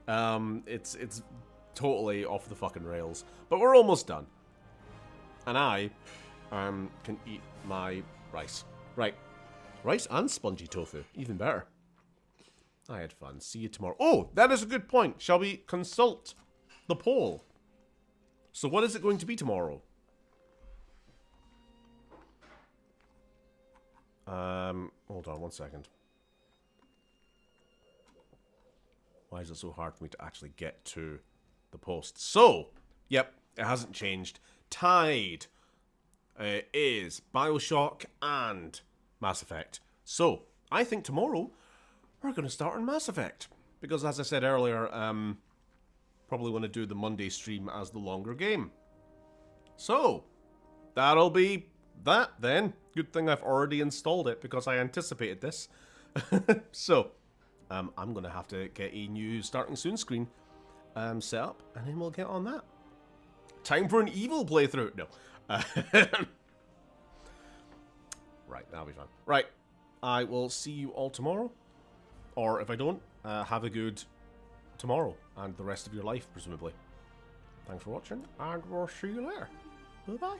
It's totally off the fucking rails. But we're almost done. And I can eat my rice. Right. Rice and spongy tofu. Even better. I had fun. See you tomorrow. Oh, that is a good point. Shall we consult the poll? So what is it going to be tomorrow? Hold on 1 second. Why is it so hard for me to actually get to the post? So, yep, it hasn't changed. Tied is BioShock and Mass Effect. So, I think tomorrow we're going to start on Mass Effect. Because as I said earlier, probably want to do the Monday stream as the longer game. So, that'll be that then. Good thing I've already installed it because I anticipated this. So, I'm going to have to get a new starting soon screen set up, and then we'll get on that. Time for an evil playthrough. No. Right, that'll be fun. Right, I will see you all tomorrow. Or if I don't, have a good tomorrow and the rest of your life, presumably. Thanks for watching, and we'll see you later. Bye-bye.